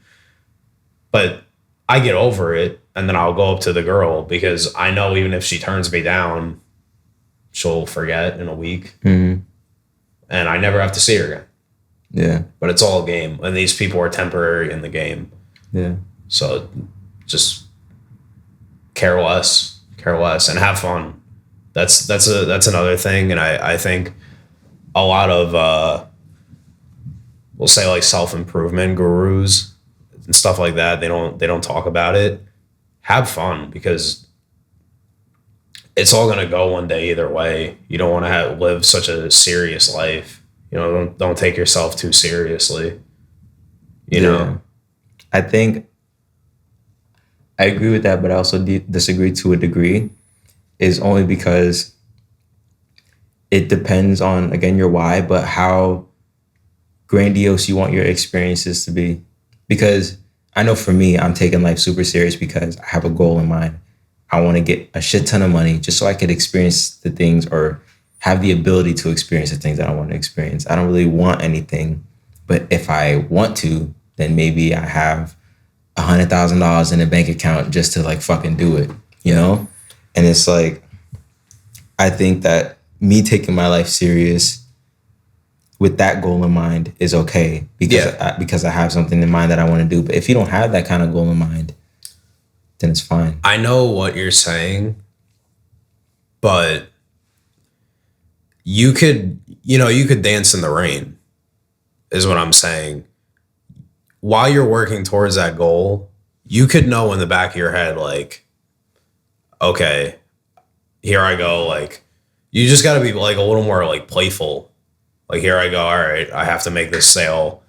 But I get over it. And then I'll go up to the girl because I know even if she turns me down, she'll forget in a week. Mm-hmm. And I never have to see her again. Yeah. But it's all a game. And these people are temporary in the game. Yeah. So just care less, and have fun. That's another thing. And I think a lot of, we'll say like self-improvement gurus and stuff like that, they don't talk about it. Have fun because it's all going to go one day either way. You don't want to live such a serious life. You know, don't take yourself too seriously. You know? I think I agree with that, but I also disagree to a degree. Is only because it depends on, again, your why, but how grandiose you want your experiences to be. Because I know for me, I'm taking life super serious because I have a goal in mind. I want to get a shit ton of money just so I could experience the things or have the ability to experience the things that I want to experience. I don't really want anything, but if I want to, then maybe I have $100,000 in a bank account just to like fucking do it, you know? And it's like, I think that me taking my life serious with that goal in mind is okay because I have something in mind that I want to do. But if you don't have that kind of goal in mind, then it's fine. I know what you're saying, but you could dance in the rain, is what I'm saying. While you're working towards that goal, you could know in the back of your head, like, okay, here I go. Like, you just got to be like a little more like playful. Like, here I go. All right, I have to make this sale.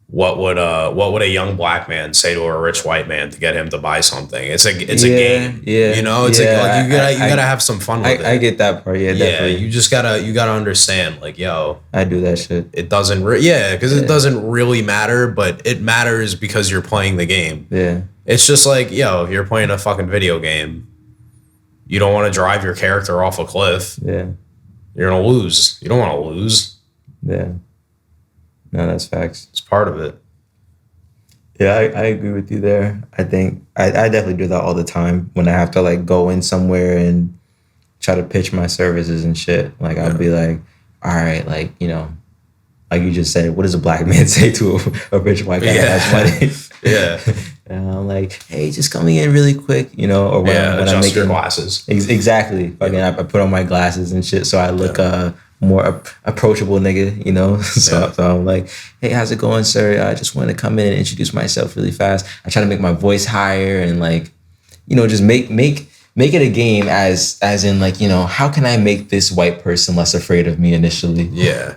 What would a young black man say to a rich white man to get him to buy something? It's a game. Yeah. You know, it's like you gotta have some fun with it. I get that part. Yeah, definitely. You just gotta understand, like, yo, I do that shit. It doesn't it doesn't really matter, but it matters because you're playing the game. Yeah. It's just like, yo, if you're playing a fucking video game, you don't want to drive your character off a cliff. Yeah. You're gonna lose. You don't want to lose. Yeah. No, that's facts. It's part of it. Yeah, I agree with you there. I think I definitely do that all the time when I have to like go in somewhere and try to pitch my services and shit. Like I'll be like, all right, like, you know, like you just said, what does a black man say to a rich white guy that has money? Yeah. And I'm like, hey, just coming in really quick, you know, or when I'm making your glasses. Exactly. Fucking, I put on my glasses and shit, so I look more approachable nigga, you know. So I'm like, hey, how's it going, sir? I just wanted to come in and introduce myself really fast. I try to make my voice higher and like, you know, just make it a game as in like, you know, how can I make this white person less afraid of me initially? Yeah.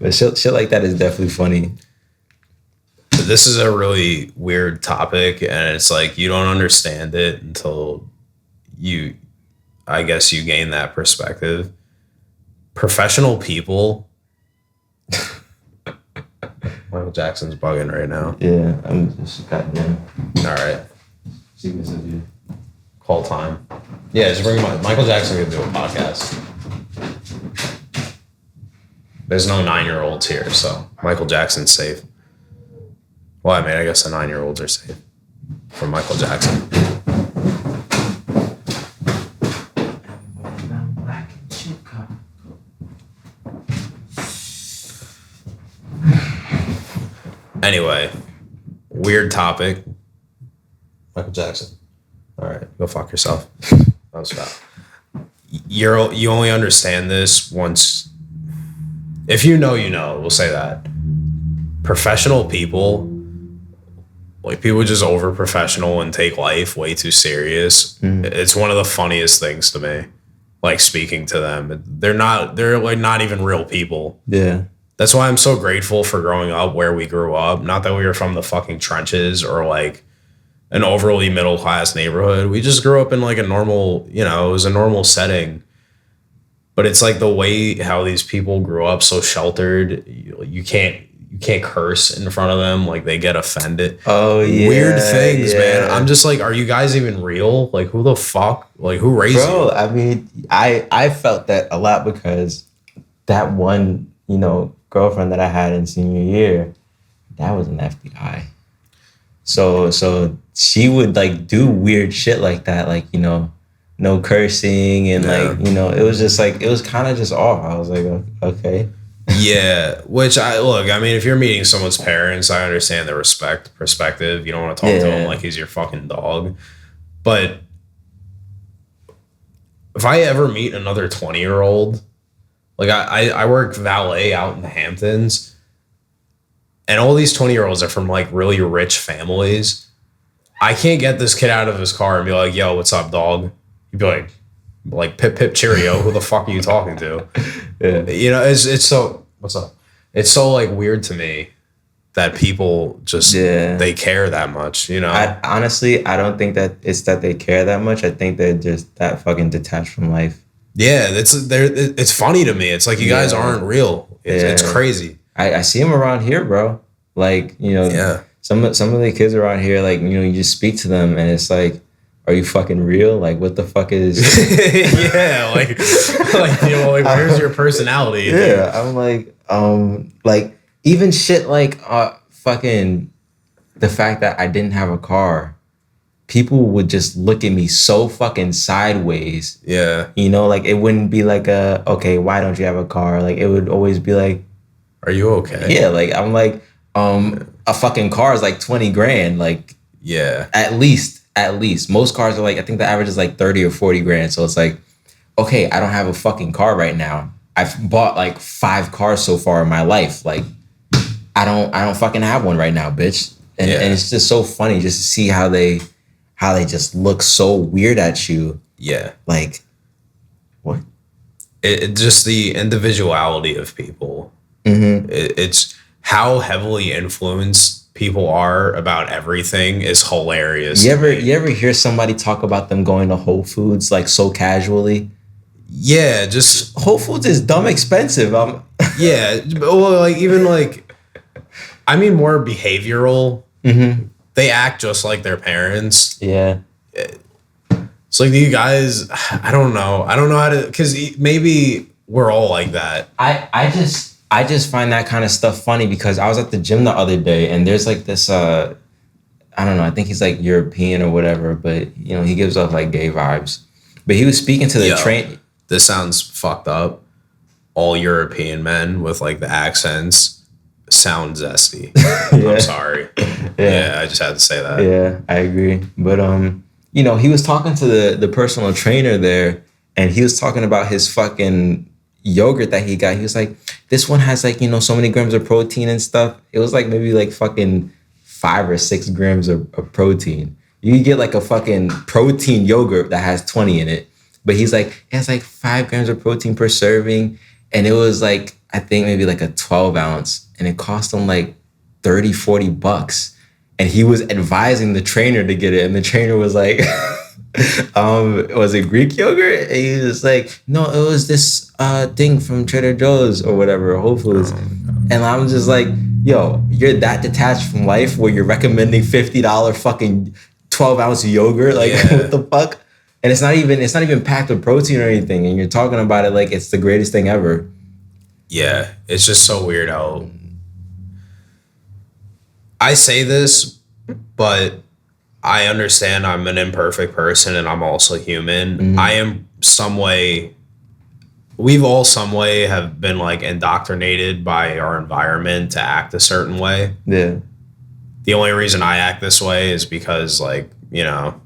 But shit like that is definitely funny. This is a really weird topic, and it's like you don't understand it until I guess you gain that perspective. Professional people. Michael Jackson's bugging right now. Yeah, I'm just goddamn. All right. Secrets of you. Call time. Yeah, just bring Michael Jackson could do a podcast. There's no 9-year-olds here, so Michael Jackson's safe. Well, I mean, I guess the 9-year-olds are safe from Michael Jackson. Anyway, weird topic. Michael Jackson. All right, go fuck yourself. That was foul. You only understand this once. If you know, you know. We'll say that. Professional people, like people just over professional and take life way too serious. It's one of the funniest things to me. Like speaking to them, they're like not even real people. Yeah. That's why I'm so grateful for growing up where we grew up. Not that we were from the fucking trenches or like an overly middle class neighborhood. We just grew up in like a normal, you know, it was a normal setting. But it's like the way how these people grew up so sheltered. You can't curse in front of them. Like they get offended. Oh yeah. Weird things, man. I'm just like, are you guys even real? Like who the fuck? Like who raised you? Bro, I mean, I felt that a lot because that one, you know, girlfriend that I had in senior year, that was an FBI. So she would like do weird shit like that, like, you know, no cursing and like, you know, it was just like, it was kind of just off. I was like, okay. Yeah, which I mean, if you're meeting someone's parents, I understand the perspective. You don't want to talk to him like he's your fucking dog. But if I ever meet another 20-year-old, like I work valet out in the Hamptons, and all these 20-year-olds are from like really rich families. I can't get this kid out of his car and be like, yo, what's up, dog? He'd be like pip pip cheerio, who the fuck are you talking to? Yeah. You know, it's so, what's up? It's so like weird to me that people just they care that much, you know. I don't think that it's that they care that much. I think they're just that fucking detached from life. Yeah, it's funny to me. It's like you guys aren't real. It's crazy. I see them around here, bro. Like, you know, some of the kids around here, like, you know, you just speak to them and it's like, are you fucking real? Like, what the fuck is? Yeah, like you know, like where's your personality? Yeah, I'm like even shit like fucking the fact that I didn't have a car. People would just look at me so fucking sideways. Yeah, you know, like it wouldn't be like okay, why don't you have a car? Like it would always be like, are you okay? Yeah, like I'm like a fucking car is like 20 grand. Like yeah, at least. Most cars are like, I think the average is like 30 or 40 grand. So it's like, okay, I don't have a fucking car right now. I've bought like 5 cars so far in my life. Like, I don't fucking have one right now, bitch. And it's just so funny just to see how they just look so weird at you. Yeah. Like, what? It just the individuality of people. Mm-hmm. It's how heavily influenced people are about everything is hilarious. You ever hear somebody talk about them going to Whole Foods like so casually? Yeah, just Whole Foods is dumb expensive. yeah, well, like even like, I mean, more behavioral. Mm-hmm. They act just like their parents. Yeah. It's like, you guys, I don't know how to, because maybe we're all like that. I just find that kind of stuff funny because I was at the gym the other day and there's like this I don't know, I think he's like European or whatever, but you know, he gives off like gay vibes. But he was speaking to the train. This sounds fucked up. All European men with like the accents sound zesty. Yeah. I'm sorry. Yeah, I just had to say that. Yeah, I agree. But you know, he was talking to the personal trainer there, and he was talking about his fucking yogurt that he got. He was like, this one has like, you know, so many grams of protein and stuff. It was like maybe like fucking 5 or 6 grams of protein. You can get like a fucking protein yogurt that has 20 in it. But he's like, it has like 5 grams of protein per serving. And it was like, I think maybe like a 12 ounce. And it cost him like $30-$40. And he was advising the trainer to get it. And the trainer was like, was it Greek yogurt? And he was like, no, it was this thing from Trader Joe's or whatever, Whole Foods. And I'm just like, yo, you're that detached from life where you're recommending $50 fucking 12 ounce yogurt? Like, what the fuck? And it's not even packed with protein or anything. And you're talking about it like it's the greatest thing ever. Yeah, it's just so weird how I say this, but I understand I'm an imperfect person and I'm also human. Mm-hmm. I am we've all some way have been like indoctrinated by our environment to act a certain way. Yeah. The only reason I act this way is because, like, you know,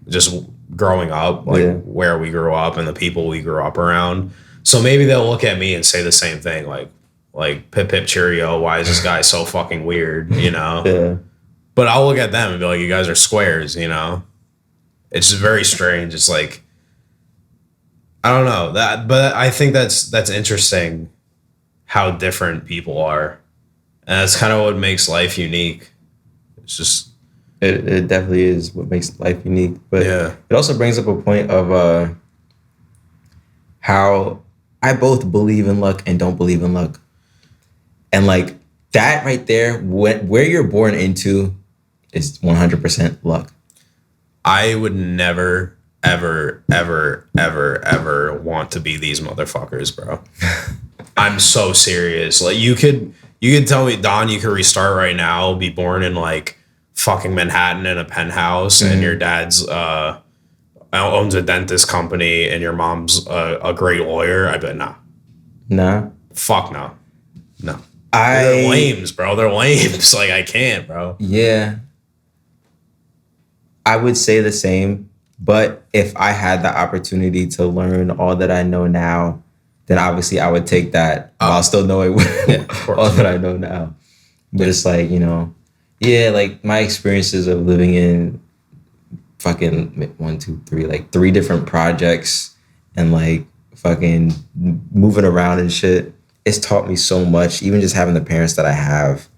just growing up, like where we grew up and the people we grew up around. So maybe they'll look at me and say the same thing, like pip pip cheerio, why is this guy so fucking weird, you know? Yeah. But I'll look at them and be like, you guys are squares, you know? It's just very strange. It's like, I don't know that, but I think that's interesting how different people are. And that's kind of what makes life unique. It's just, it definitely is what makes life unique. But it also brings up a point of how I both believe in luck and don't believe in luck. And like that right there, where you're born into is 100% luck. I would never, ever, ever, ever, ever want to be these motherfuckers, bro. I'm so serious. Like you could tell me, Don, you could restart right now, be born in like fucking Manhattan in a penthouse, and your dad's owns a dentist company, and your mom's a great lawyer. I'd be like, nah. Fuck no. They're lames, bro. They're lames. Like, I can't, bro. Yeah. I would say the same, but if I had the opportunity to learn all that I know now, then obviously I would take that while still knowing all that I know now. But it's like, you know, like my experiences of living in fucking 1, 2, 3, like 3 different projects and like fucking moving around and shit, it's taught me so much. Even just having the parents that I have,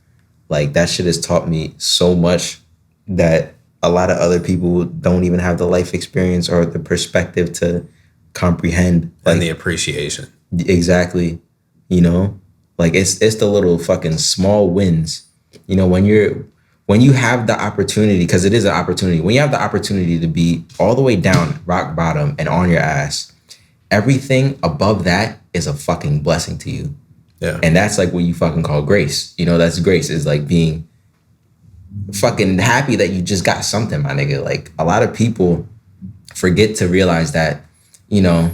like that shit has taught me so much that a lot of other people don't even have the life experience or the perspective to comprehend. Like, and the appreciation. Exactly. You know, like it's the little fucking small wins. You know, when you have the opportunity, because it is an opportunity, when you have the opportunity to be all the way down, rock bottom and on your ass, everything above that is a fucking blessing to you. Yeah. And that's like what you fucking call grace. You know, that's grace, is like being fucking happy that you just got something, my nigga. Like a lot of people forget to realize that, you know,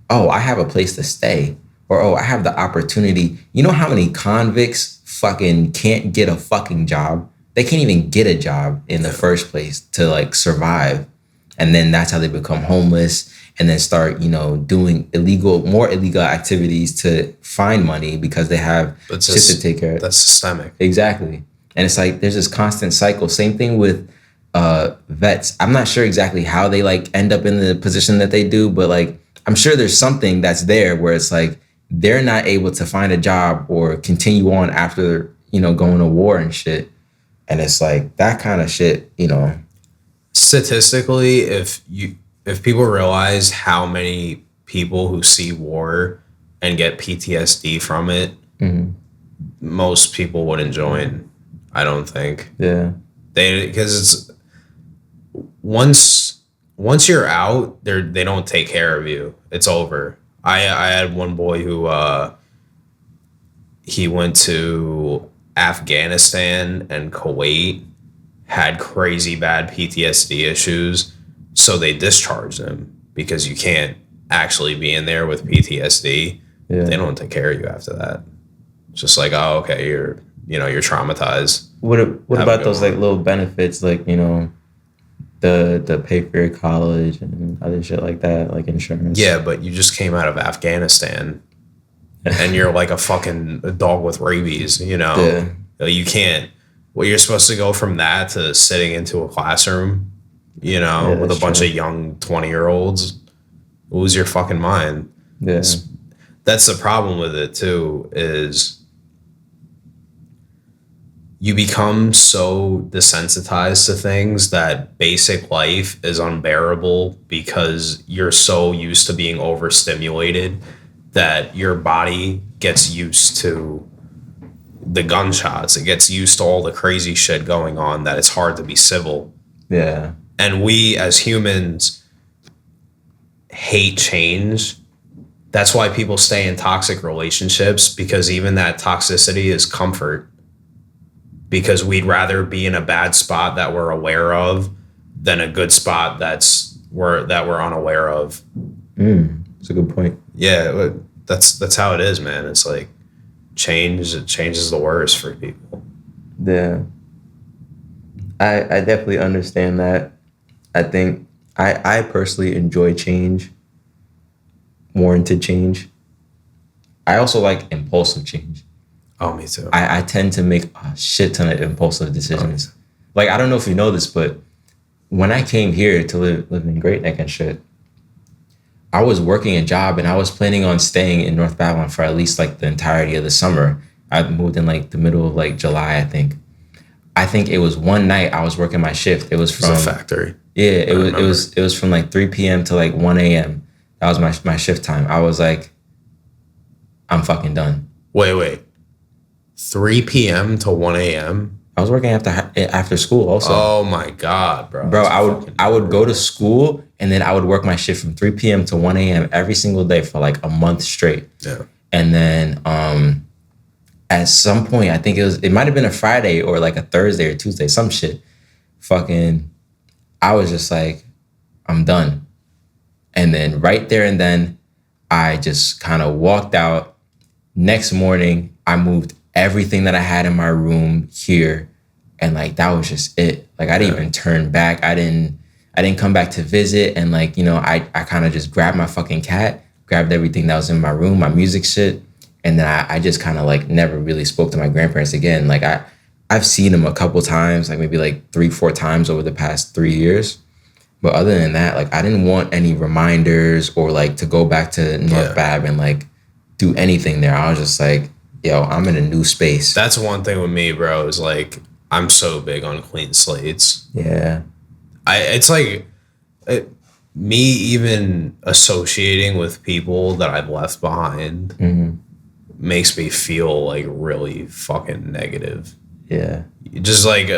oh, I have a place to stay, or oh, I have the opportunity. You know how many convicts fucking can't get a fucking job? They can't even get a job in the first place to like survive. And then that's how they become homeless. and then start, doing more illegal activities to find money because they have shit to take care of. That's systemic. Exactly. And it's like there's this constant cycle. Same thing with vets. I'm not sure exactly how they like end up in the position that they do, but like I'm sure there's something that's there where it's like they're not able to find a job or continue on after, going to war and shit. And it's like that kind of shit, Statistically, if people realize how many people who see war and get PTSD from it, most people wouldn't join. I don't think. Yeah. Because it's once you're out, they don't take care of you. It's over. I had one boy who he went to Afghanistan and Kuwait, had crazy bad PTSD issues, so they discharged him because you can't actually be in there with PTSD. Yeah. They don't take care of you after that. It's just like, oh, okay, you're traumatized. What about those like little benefits, like the pay for your college and other shit like that, like insurance? Yeah, but you just came out of Afghanistan, and you're like a fucking dog with rabies. Yeah. You can't. Well, you're supposed to go from that to sitting into a classroom, with a bunch of young 20-year-olds. Lose your fucking mind. Yeah. That's the problem with it too, is you become so desensitized to things that basic life is unbearable because you're so used to being overstimulated that your body gets used to the gunshots. It gets used to all the crazy shit going on that it's hard to be civil. Yeah. And we as humans hate change. That's why people stay in toxic relationships, because even that toxicity is comfort. Because we'd rather be in a bad spot that we're aware of than a good spot that we're unaware of. That's a good point. Yeah, that's how it is, man. It's like change is the worst for people. Yeah. I definitely understand that. I think I personally enjoy change, warranted change. I also like impulsive change. Oh, me too. I tend to make a shit ton of impulsive decisions. Like, I don't know if you know this, but when I came here to live in Great Neck and shit, I was working a job and I was planning on staying in North Babylon for at least like the entirety of the summer. I moved in like the middle of like July, I think. I think it was one night I was working my shift. It was from a factory. Yeah, it was from like 3 p.m. to like 1 a.m. That was my shift time. I was like, I'm fucking done. Wait. 3 p.m. to 1 a.m. I was working after school also. Oh my God, bro. Bro, I would go to school and then I would work my shift from 3 p.m. to 1 a.m. every single day for like a month straight. Yeah. And then at some point, I think it might have been a Friday or like a Thursday or Tuesday, some shit. Fucking, I was just like, I'm done. And then right there and then, I just kind of walked out. Next morning, I moved everything that I had in my room here. And like, that was just it. Like, I didn't even turn back. I didn't come back to visit. And like, I kind of just grabbed my fucking cat, grabbed everything that was in my room, my music shit. And then I just kind of like never really spoke to my grandparents again. Like I've seen them a couple times, like maybe like 3-4 times over the past 3 years. But other than that, like I didn't want any reminders or like to go back to North Bab and like do anything there. I was just like, yo, I'm in a new space. That's one thing with me, bro, is like, I'm so big on clean slates. Yeah. It's like me even associating with people that I've left behind makes me feel like really fucking negative. Yeah. Just like,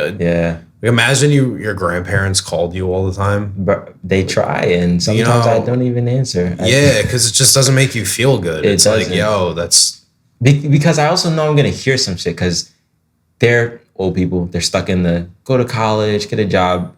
imagine your grandparents called you all the time. But they try, and sometimes I don't even answer. Yeah, because it just doesn't make you feel good. It's like, yo, that's... Because I also know I'm going to hear some shit, because they're old people. They're stuck in go to college, get a job,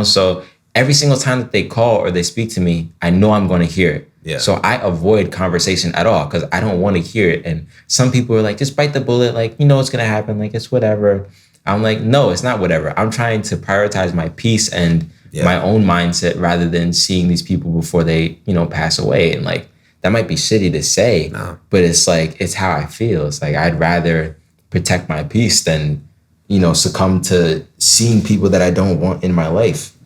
so every single time that they call or they speak to me, I know I'm going to hear it. Yeah. So I avoid conversation at all because I don't want to hear it. And some people are like, just bite the bullet. Like, what's going to happen. Like, it's whatever. I'm like, no, it's not whatever. I'm trying to prioritize my peace and my own mindset rather than seeing these people before they, pass away. And like, that might be shitty to say, but it's like, it's how I feel. It's like, I'd rather protect my peace than, succumb to seeing people that I don't want in my life.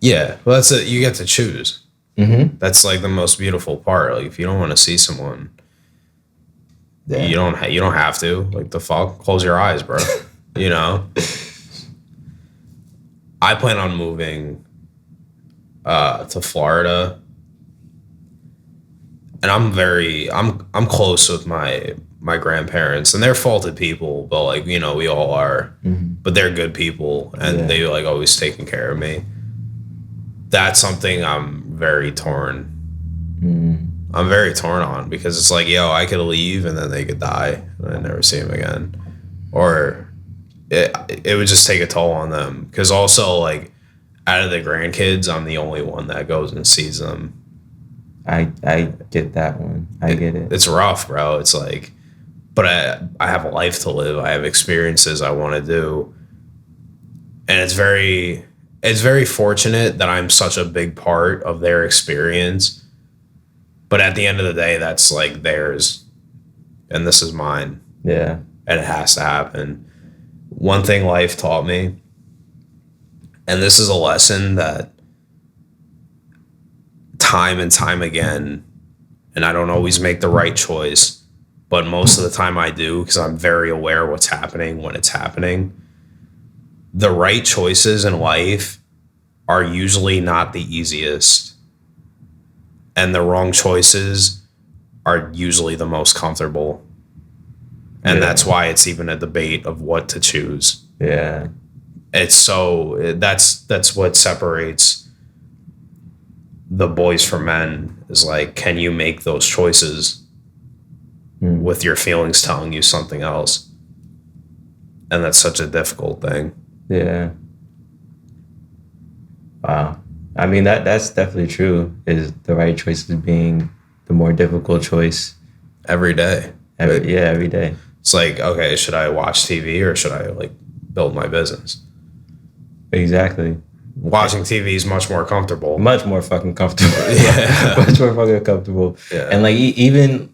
Yeah. Well, that's it. You get to choose. Mm-hmm. That's like the most beautiful part. Like if you don't want to see someone, you don't have to. Like the fuck, close your eyes, bro. I plan on moving to Florida, and I'm close with my grandparents, and they're faulted people, but like we all are, but they're good people, and they like always taking care of me. That's something I'm very torn. I'm very torn on because it's like, I could leave and then they could die and I never see them again, or it would just take a toll on them. Because also, like, out of the grandkids, I'm the only one that goes and sees them. I get that one. I get it. It's rough, bro. It's like, but I have a life to live. I have experiences I want to do, and it's very fortunate that I'm such a big part of their experience. But at the end of the day, that's like theirs, and this is mine. Yeah, and it has to happen. One thing life taught me, and this is a lesson that time and time again, and I don't always make the right choice, but most of the time I do because I'm very aware of what's happening when it's happening. The right choices in life are usually not the easiest, and the wrong choices are usually the most comfortable. And that's why it's even a debate of what to choose. Yeah. It's so, that's what separates the boys from men, is like, can you make those choices with your feelings telling you something else? And that's such a difficult thing. Yeah. Wow. I mean, that's definitely true, is the right choices being the more difficult choice. Every day. Every day. It's like, okay, should I watch TV or should I like build my business? Exactly. Watching TV is much more comfortable. Much more fucking comfortable. Yeah. Much more fucking comfortable. Yeah. And like even,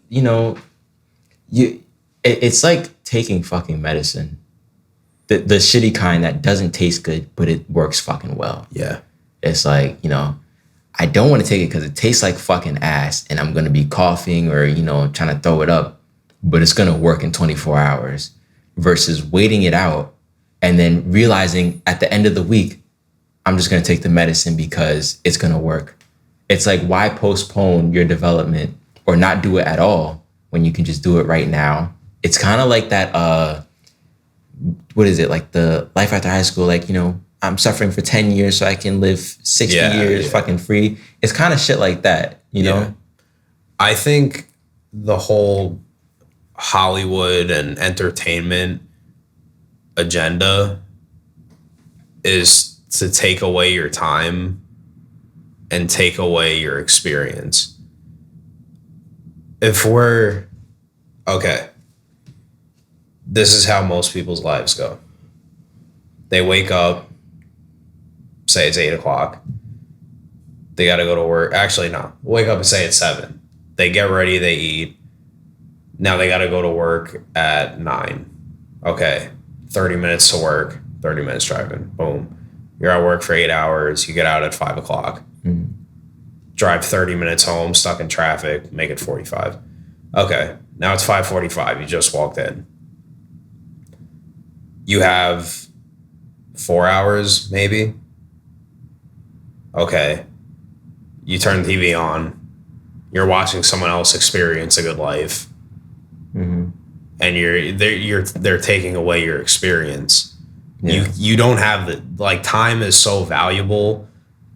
it's like taking fucking medicine. The shitty kind that doesn't taste good, but it works fucking well. Yeah. It's like, I don't want to take it because it tastes like fucking ass and I'm going to be coughing or, trying to throw it up, but it's going to work in 24 hours versus waiting it out and then realizing at the end of the week, I'm just going to take the medicine because it's going to work. It's like, why postpone your development or not do it at all when you can just do it right now? It's kind of like that, what is it? Like the life after high school, like, I'm suffering for 10 years so I can live 60 years fucking free. It's kind of shit like that, you know? I think the whole Hollywood and entertainment agenda is to take away your time and take away your experience. If we're, okay, this is how most people's lives go. They wake up, say it's 8 o'clock. They got to go to work. Actually, no. Wake up and say it's 7. They get ready, they eat. Now they got to go to work at 9. Okay, 30 minutes to work, 30 minutes driving. Boom. You're at work for 8 hours. You get out at 5 o'clock. Mm-hmm. Drive 30 minutes home, stuck in traffic, make it 45. Okay, now it's 5:45. You just walked in. You have 4 hours, maybe. Okay. You turn the TV on. You're watching someone else experience a good life. Mm-hmm. And they're taking away your experience. Yeah. You don't have the, like, time is so valuable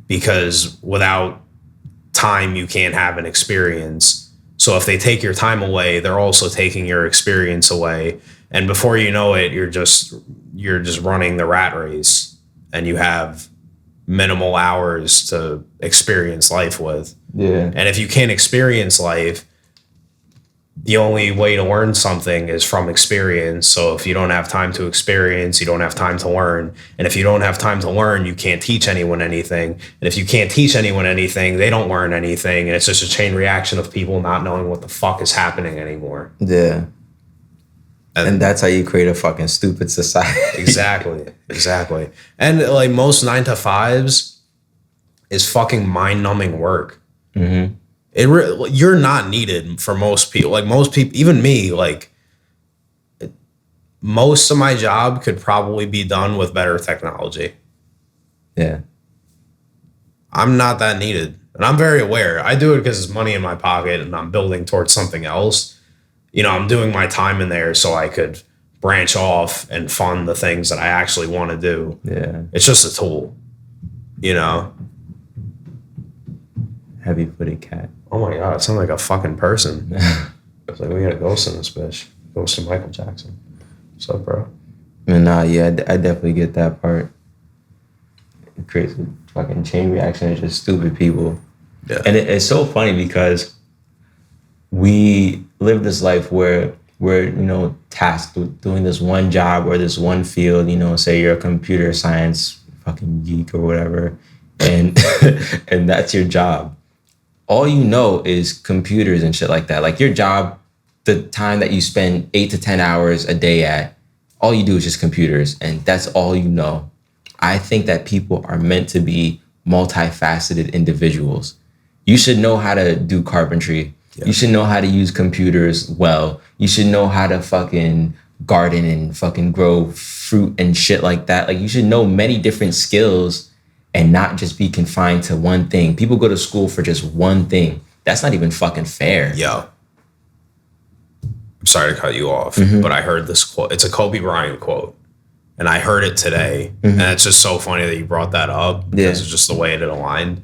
because without time you can't have an experience. So if they take your time away, they're also taking your experience away. And before you know it, you're just running the rat race and you have minimal hours to experience life with. Yeah. And if you can't experience life, the only way to learn something is from experience. So if you don't have time to experience, you don't have time to learn. And if you don't have time to learn, you can't teach anyone anything. And if you can't teach anyone anything, they don't learn anything. And it's just a chain reaction of people not knowing what the fuck is happening anymore. Yeah. And that's how you create a fucking stupid society. Exactly. And like most 9 to 5s is fucking mind-numbing work. Mm-hmm. You're not needed for most people. Like most people, even me, like most of my job could probably be done with better technology. Yeah. I'm not that needed. And I'm very aware. I do it because it's money in my pocket and I'm building towards something else. You know, I'm doing my time in there so I could branch off and fund the things that I actually want to do. Yeah. It's just a tool, you know? Heavy-footed cat. Oh my God, it sounds like a fucking person. It's like, we got a ghost in this bitch. Ghost of Michael Jackson. What's up, bro? Yeah, I definitely get that part. It creates a fucking chain reaction of just stupid people. Yeah. And it's so funny because we live this life where we're, tasked with doing this one job or this one field, say you're a computer science fucking geek or whatever, and and that's your job. All you know is computers and shit like that. Like your job, the time that you spend 8 to 10 hours a day at, all you do is just computers, and that's all you know. I think that people are meant to be multifaceted individuals. You should know how to do carpentry. Yeah. You should know how to use computers well. You should know how to fucking garden and fucking grow fruit and shit like that. Like you should know many different skills and not just be confined to one thing. People go to school for just one thing. That's not even fucking fair. Yo. I'm sorry to cut you off, but I heard this quote. It's a Kobe Bryant quote. And I heard it today. And it's just so funny that you brought that up because it's just the way it aligned.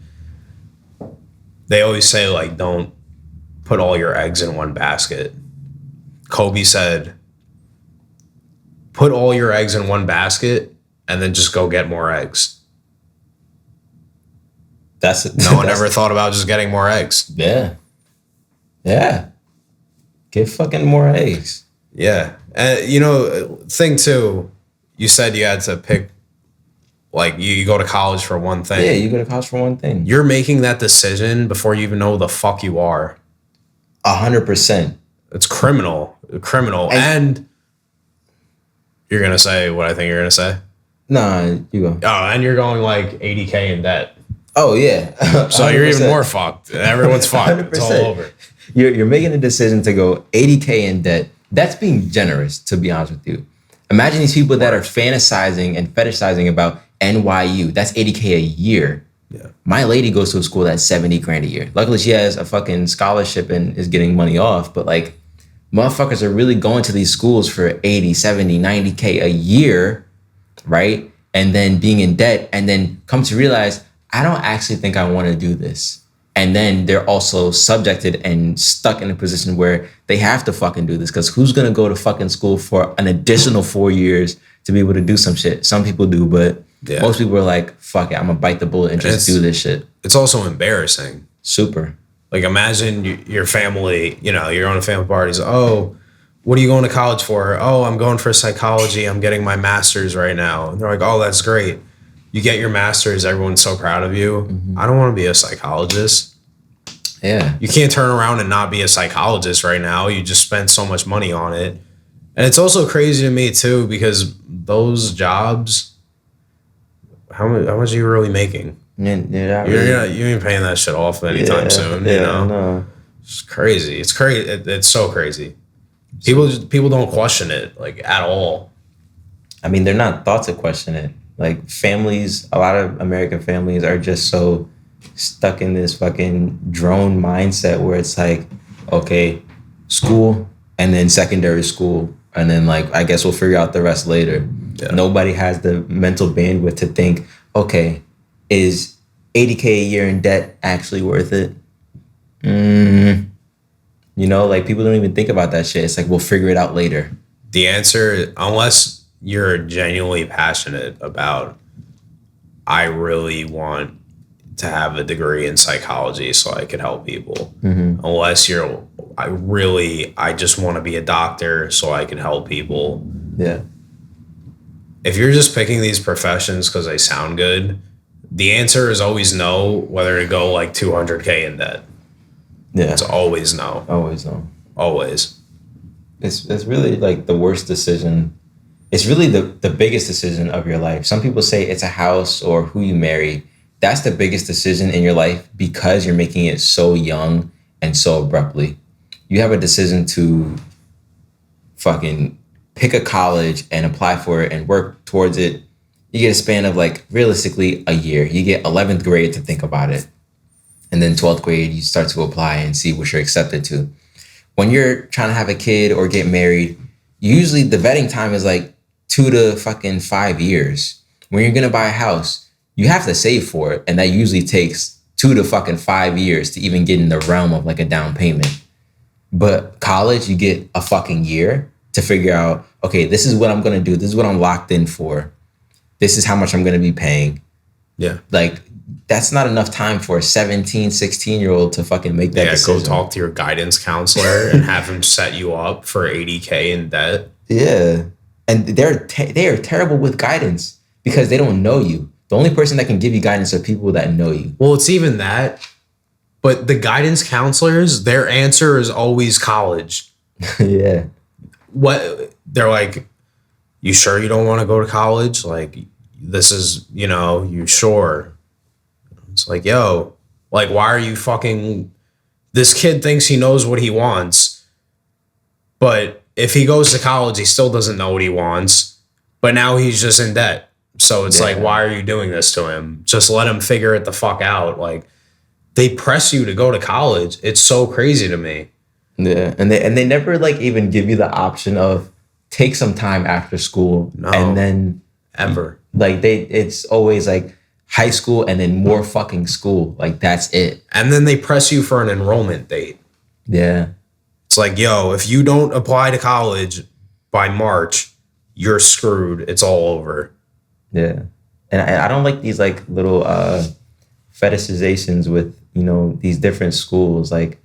They always say, like, don't put all your eggs in one basket. Kobe said, put all your eggs in one basket and then just go get more eggs. No one ever thought about just getting more eggs. Yeah. Get fucking more eggs. Yeah. And, thing too, you said you had to pick, like, you go to college for one thing. Yeah, you go to college for one thing. You're making that decision before you even know who the fuck you are. 100%. It's criminal. And you're going to say what I think you're going to say? Nah, you go. Oh, and you're going like 80K in debt. Oh, yeah. So you're even more fucked. Everyone's fucked. 100%. It's all over. You're making a decision to go 80K in debt. That's being generous, to be honest with you. Imagine these people that are fantasizing and fetishizing about NYU. That's 80K a year. Yeah. My lady goes to a school that's 70 grand a year. Luckily, she has a fucking scholarship and is getting money off. But like, motherfuckers are really going to these schools for 80, 70, 90K a year, right? And then being in debt and then come to realize, I don't actually think I want to do this. And then they're also subjected and stuck in a position where they have to fucking do this because who's going to go to fucking school for an additional 4 years to be able to do some shit? Some people do, but most people are like, fuck it, I'm going to bite the bullet and just do this shit. It's also embarrassing. Super. Like imagine your family, you're on a family parties. Oh, what are you going to college for? Oh, I'm going for psychology. I'm getting my master's right now. And they're like, oh, that's great. You get your master's, everyone's so proud of you. Mm-hmm. I don't want to be a psychologist. Yeah. You can't turn around and not be a psychologist right now. You just spent so much money on it. And it's also crazy to me too, because those jobs, how much are you really making? You ain't paying that shit off anytime soon. No. It's crazy. It's crazy. It's so crazy. People don't question it like at all. I mean, they're not thought to question it. Like families, a lot of American families are just so stuck in this fucking drone mindset where it's like, okay, school and then secondary school. And then like, I guess we'll figure out the rest later. Yeah. Nobody has the mental bandwidth to think, okay, is 80K a year in debt actually worth it? Like people don't even think about that shit. It's like, we'll figure it out later. The answer, unless you're genuinely passionate about, I really want to have a degree in psychology so I can help people. Mm-hmm. I just want to be a doctor so I can help people. Yeah. If you're just picking these professions because they sound good, the answer is always no, whether to go like 200K in debt. Yeah. It's always no. Always no. Always. It's really like the worst decision. It's really the biggest decision of your life. Some people say it's a house or who you marry. That's the biggest decision in your life because you're making it so young and so abruptly. You have a decision to fucking pick a college and apply for it and work towards it. You get a span of like realistically a year. You get 11th grade to think about it. And then 12th grade, you start to apply and see what you're accepted to. When you're trying to have a kid or get married, usually the vetting time is like 2 to fucking 5 years. When you're gonna buy a house, you have to save for it. And that usually takes 2 to fucking 5 years to even get in the realm of like a down payment. But college, you get a fucking year to figure out, okay, this is what I'm gonna do. This is what I'm locked in for. This is how much I'm gonna be paying. Yeah. Like, that's not enough time for a 17, 16-year-old to fucking make that decision. Go talk to your guidance counselor and have him set you up for 80K in debt. Yeah. And they are terrible with guidance because they don't know you. The only person that can give you guidance are people that know you. Well, it's even that. But the guidance counselors, their answer is always college. Yeah. What they're like, you sure you don't want to go to college? Like, this is, you sure? It's like, yo, like, why are you fucking... This kid thinks he knows what he wants, but if he goes to college, he still doesn't know what he wants, but now he's just in debt. So it's like, why are you doing this to him? Just let him figure it the fuck out. Like, they press you to go to college. It's so crazy to me. Yeah, and they never like even give you the option of take some time after school. No, and then ever. Like it's always like high school and then more fucking school. Like that's it. And then they press you for an enrollment date. Yeah. It's like, yo, if you don't apply to college by March, you're screwed. It's all over. Yeah. And I don't like these like little fetishizations with, these different schools. Like,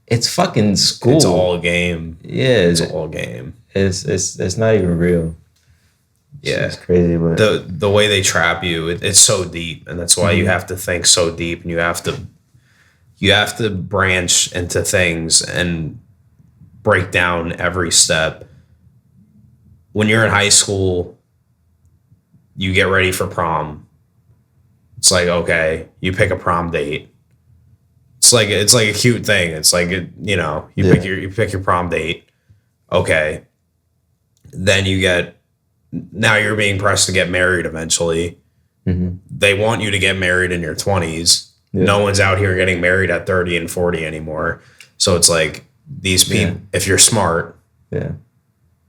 it's fucking school. It's all a game. Yeah. It's all a game. It's not even real. Yeah. It's crazy, but the way they trap you, it's so deep, and that's why you have to think so deep, and you have to branch into things and break down every step. When you're in high school, you get ready for prom. It's like, okay, you pick a prom date. It's like a cute thing. It's like, you pick your prom date. Okay. Then now you're being pressed to get married eventually. Mm-hmm. They want you to get married in your 20s. Yeah. No one's out here getting married at 30 and 40 anymore. So it's like these people, if you're smart. Yeah.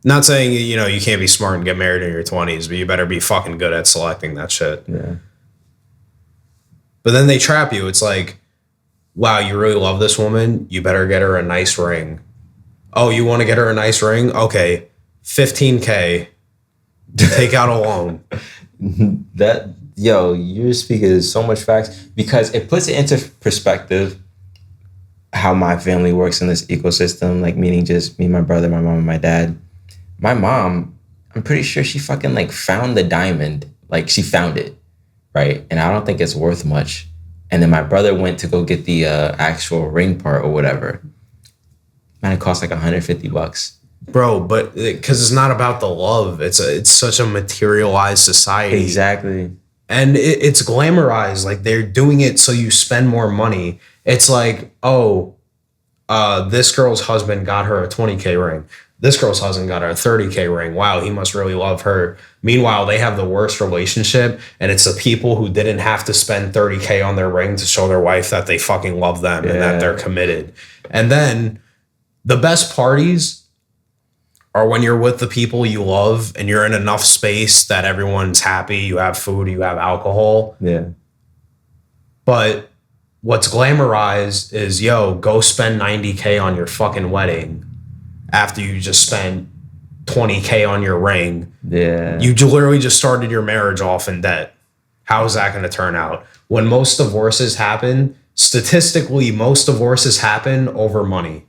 Not saying, you can't be smart and get married in your 20s, but you better be fucking good at selecting that shit. Yeah. But then they trap you. It's like, wow, you really love this woman? You better get her a nice ring. Oh, you want to get her a nice ring? Okay, $15K. Take out a loan. You're speaking so much facts because it puts it into perspective how my family works in this ecosystem, like meaning just me, my brother, my mom, and my dad. My mom, I'm pretty sure she fucking like found the diamond. Like she found it, right? And I don't think it's worth much. And then my brother went to go get the actual ring part or whatever. Man, it cost like $150. Bro, but because it's not about the love. It's such a materialized society. Exactly. And it's glamorized. Like they're doing it so you spend more money. It's like, this girl's husband got her a $20K ring. This girl's husband got her a $30K ring. Wow, he must really love her. Meanwhile, they have the worst relationship, and it's the people who didn't have to spend $30K on their ring to show their wife that they fucking love them and that they're committed. And then the best parties are when you're with the people you love and you're in enough space that everyone's happy, you have food, you have alcohol. Yeah. But what's glamorized is, go spend $90K on your fucking wedding after you just spent $20K on your ring. Yeah. You literally just started your marriage off in debt. How is that going to turn out? When most divorces happen, statistically, most divorces happen over money.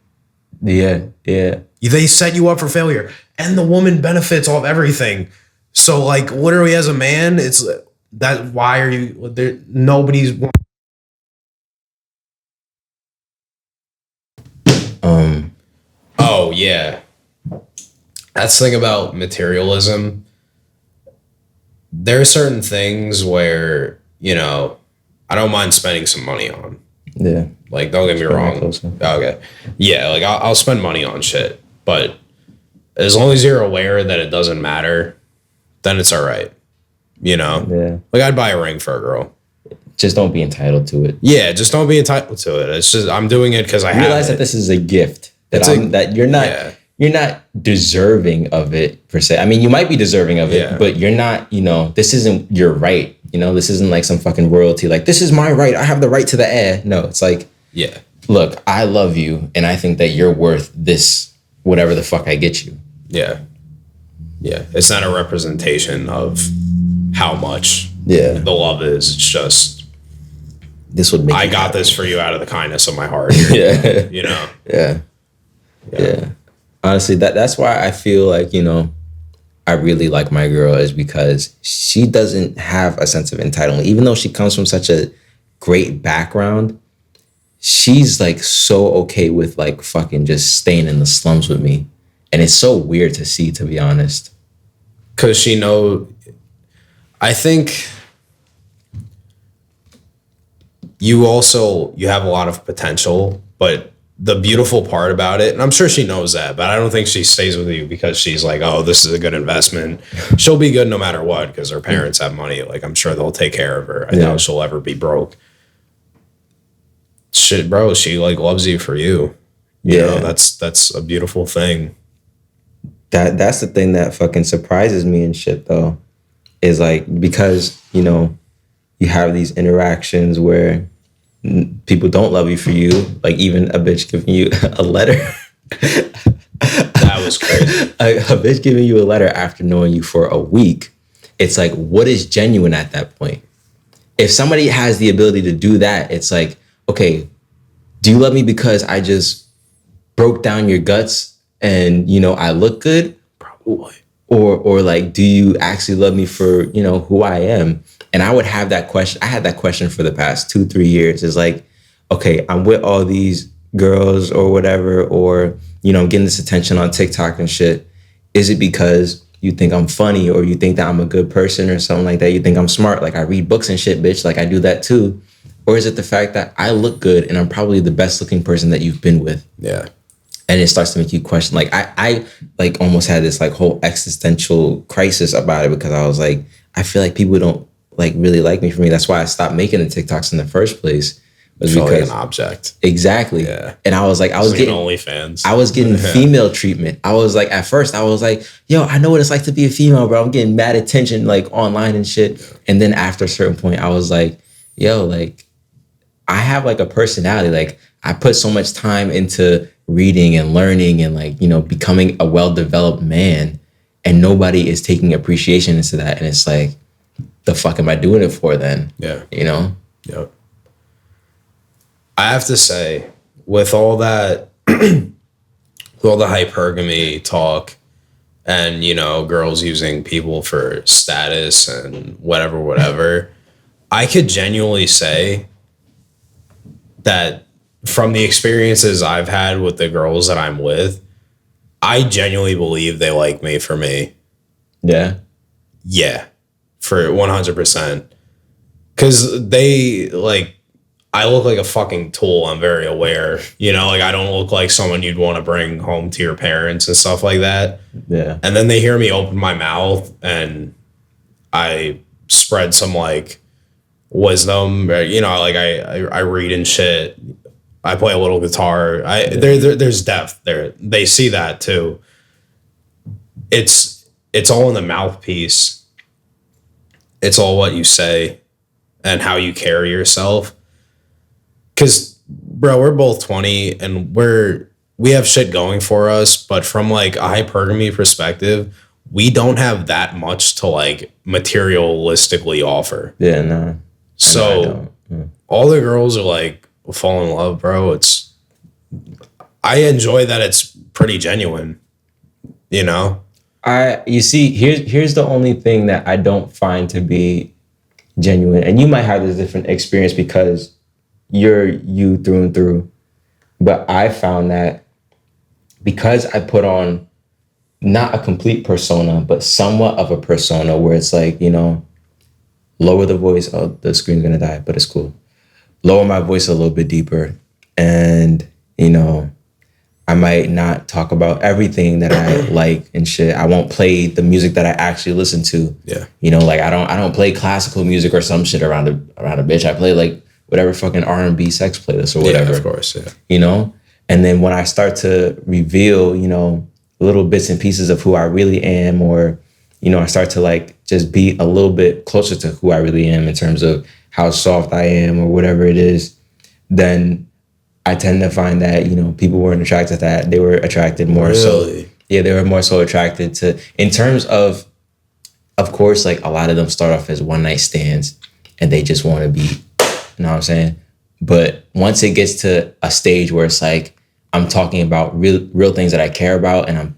Yeah. They set you up for failure, and the woman benefits off everything. So like literally as a man, it's that why are you there? Nobody's oh yeah. That's the thing about materialism. There are certain things where, I don't mind spending some money on. Yeah. Like, don't get me wrong. Okay. Yeah, like I'll spend money on shit. But as long as you're aware that it doesn't matter, then it's all right. Yeah. Like I'd buy a ring for a girl. Just don't be entitled to it. Yeah, just don't be entitled to it. It's just I'm doing it because I realize that this is a gift. That you're not. Yeah. You're not deserving of it per se. I mean, you might be deserving of it, but you're not. This isn't your right. This isn't like some fucking royalty. Like, this is my right. I have the right to the air. No, it's like, yeah. Look, I love you, and I think that you're worth this, whatever the fuck I get you. Yeah. Yeah. It's not a representation of how much the love is. It's just this would make. I got this for you out of the kindness of my heart. Yeah. Yeah. Honestly, that's why I feel like, I really like my girl is because she doesn't have a sense of entitlement. Even though she comes from such a great background, she's like so okay with like fucking just staying in the slums with me. And it's so weird to see, to be honest. Because I think you have a lot of potential, but the beautiful part about it, and I'm sure she knows that, but I don't think she stays with you because she's like, oh, this is a good investment. She'll be good no matter what because her parents have money. Like, I'm sure they'll take care of her. I doubt she'll ever be broke. Shit, bro, she like loves you for you. That's a beautiful thing. That's the thing that fucking surprises me and shit, though, is like, because, you have these interactions where people don't love you for you, like even a bitch giving you a letter. That was crazy. A bitch giving you a letter after knowing you for a week. It's like, what is genuine at that point? If somebody has the ability to do that, it's like, okay, do you love me because I just broke down your guts and, I look good? Probably. Or like, do you actually love me for, who I am? And I would have that question. I had that question for the past 2-3 years. It's like, okay, I'm with all these girls or whatever, or, I'm getting this attention on TikTok and shit. Is it because you think I'm funny or you think that I'm a good person or something like that? You think I'm smart? Like I read books and shit, bitch. Like I do that too. Or is it the fact that I look good and I'm probably the best looking person that you've been with? Yeah. And it starts to make you question. Like I like almost had this like whole existential crisis about it because I was like, I feel like people don't like really like me for me. That's why I stopped making the TikToks in the first place. Was because like an object. Exactly. Yeah. And I was like, I was getting OnlyFans. I was getting female treatment. I was like, at first I was like, yo, I know what it's like to be a female, bro. I'm getting mad attention like online and shit. Yeah. And then after a certain point, I was like, yo, like I have like a personality. Like I put so much time into reading and learning and like, becoming a well-developed man, and nobody is taking appreciation into that. And it's like, the fuck am I doing it for then? Yeah. Yep. I have to say, with all that, with all the hypergamy talk and, girls using people for status and whatever, I could genuinely say that from the experiences I've had with the girls that I'm with, I genuinely believe they like me for me. Yeah. Yeah. For 100%. Because they, like, I look like a fucking tool. I'm very aware. Like, I don't look like someone you'd want to bring home to your parents and stuff like that. Yeah. And then they hear me open my mouth and I spread some, like, wisdom. Like, I read and shit. I play a little guitar. There's depth there. They see that too. It's all in the mouthpiece. It's all what you say and how you carry yourself. Cause bro, we're both 20 and we have shit going for us, but from like a hypergamy perspective, we don't have that much to like materialistically offer. Yeah, no. So all the girls are like, fall in love, bro. I enjoy that it's pretty genuine, you know? You see, here's the only thing that I don't find to be genuine, and you might have this different experience because you're you through and through. But I found that because I put on not a complete persona, but somewhat of a persona where it's like, lower the voice. Oh, the screen's gonna die, but it's cool. Lower my voice a little bit deeper. And, I might not talk about everything that I like and shit. I won't play the music that I actually listen to. Yeah. Like I don't play classical music or some shit around a bitch. I play like whatever fucking R&B sex playlist or whatever. Yeah, of course, yeah. And then when I start to reveal, little bits and pieces of who I really am, or, I start to like just be a little bit closer to who I really am in terms of how soft I am or whatever it is, then I tend to find that, people weren't attracted to that. They were attracted more really? so. Yeah, they were more so attracted to, in terms of course, like a lot of them start off as one night stands and they just want to be, you know what I'm saying? But once it gets to a stage where it's like, I'm talking about real things that I care about and I'm,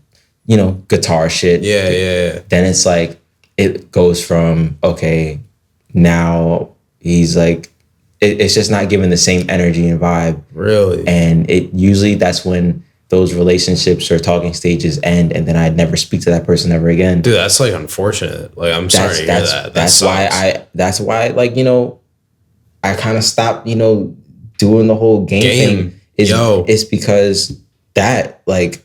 guitar shit. Yeah. Then it's like, it goes from, okay, now he's like, it's just not giving the same energy and vibe. Really? And it usually, that's when those relationships or talking stages end, and then I'd never speak to that person ever again. Dude, that's like unfortunate. Like, I'm sorry to hear that. That's why, like, I kind of stopped, doing the whole game thing. It's because that, like,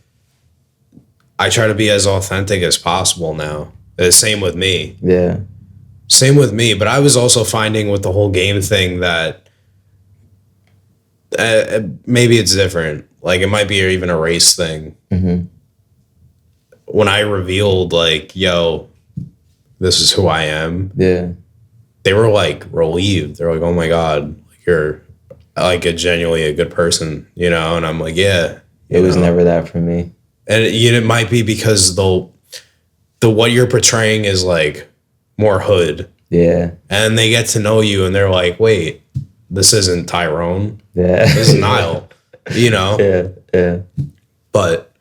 I try to be as authentic as possible now. Same with me. Yeah. Same with me. But I was also finding with the whole game thing that maybe it's different. Like, it might be even a race thing. Mm-hmm. When I revealed, like, yo, this is who I am. Yeah. They were, like, relieved. They're like, oh, my God, you're, like, genuinely a good person, And I'm like, yeah. It was never that for me. And it might be because the what you're portraying is, like, more hood. Yeah. And they get to know you, and they're like, wait, this isn't Tyrone. Yeah. This is Niall. Yeah. But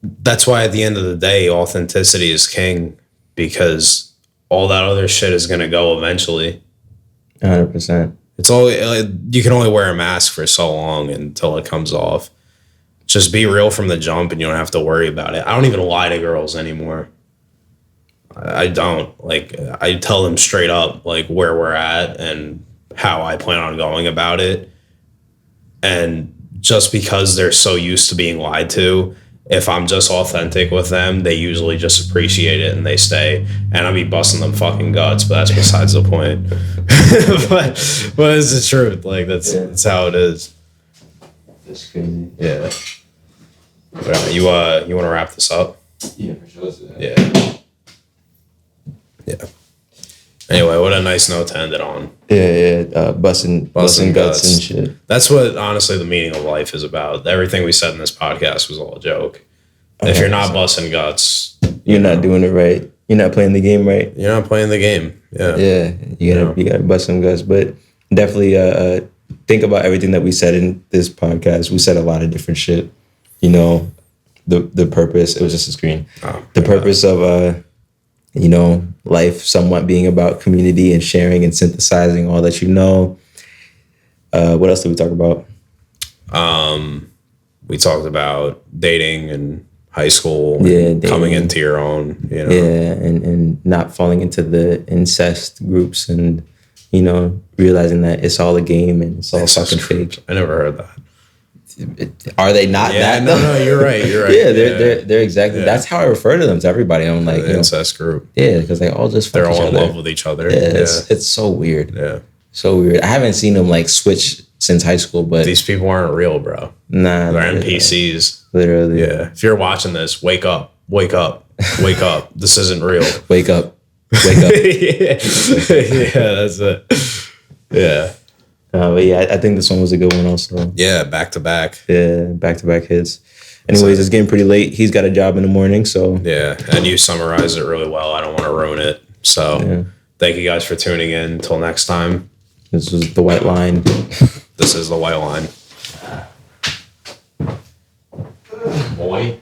that's why at the end of the day, authenticity is king, because all that other shit is going to go eventually. 100%. It's all, you can only wear a mask for so long until it comes off. Just be real from the jump and you don't have to worry about it. I don't even lie to girls anymore. I don't. Like, I tell them straight up, like, where we're at and how I plan on going about it. And just because they're so used to being lied to, if I'm just authentic with them, they usually just appreciate it and they stay. And I'll be busting them fucking guts, but that's besides the point. but it's the truth. Like, that's how it is. That's crazy. Yeah. You want to wrap this up? Yeah, for sure. Yeah. Anyway, what a nice note to end it on. Yeah. Busting guts and shit. That's what, honestly, the meaning of life is about. Everything we said in this podcast was all a joke. If you're not busting guts, you're not doing it right. You're not playing the game right. You're not playing the game. Yeah. Yeah. You gotta bust some guts. But definitely think about everything that we said in this podcast. We said a lot of different shit. The purpose, it was just a screen. The purpose of life somewhat being about community and sharing and synthesizing all that you know. What else did we talk about? We talked about dating and high school, coming into your own, Yeah, and not falling into the incest groups and, realizing that it's all a game and it's all fucking fake. I never heard that. Are they not that? No, you're right. Yeah, they're exactly. Yeah. That's how I refer to them to everybody. I'm like, incest group. Yeah, because they all just they're all in love with each other. Yeah, it's so weird. Yeah, so weird. I haven't seen them like switch since high school, but these people aren't real, bro. Nah, they're NPCs. Literally. Yeah. If you're watching this, wake up. This isn't real. Wake up. Yeah, that's it. Yeah. But yeah, I think this one was a good one also. Yeah, back to back. Yeah, back to back hits. Anyways, it's getting pretty late. He's got a job in the morning, so. Yeah, and you summarized it really well. I don't want to ruin it. So thank you guys for tuning in. Until next time. This was The White Line. This is The White Line. boy.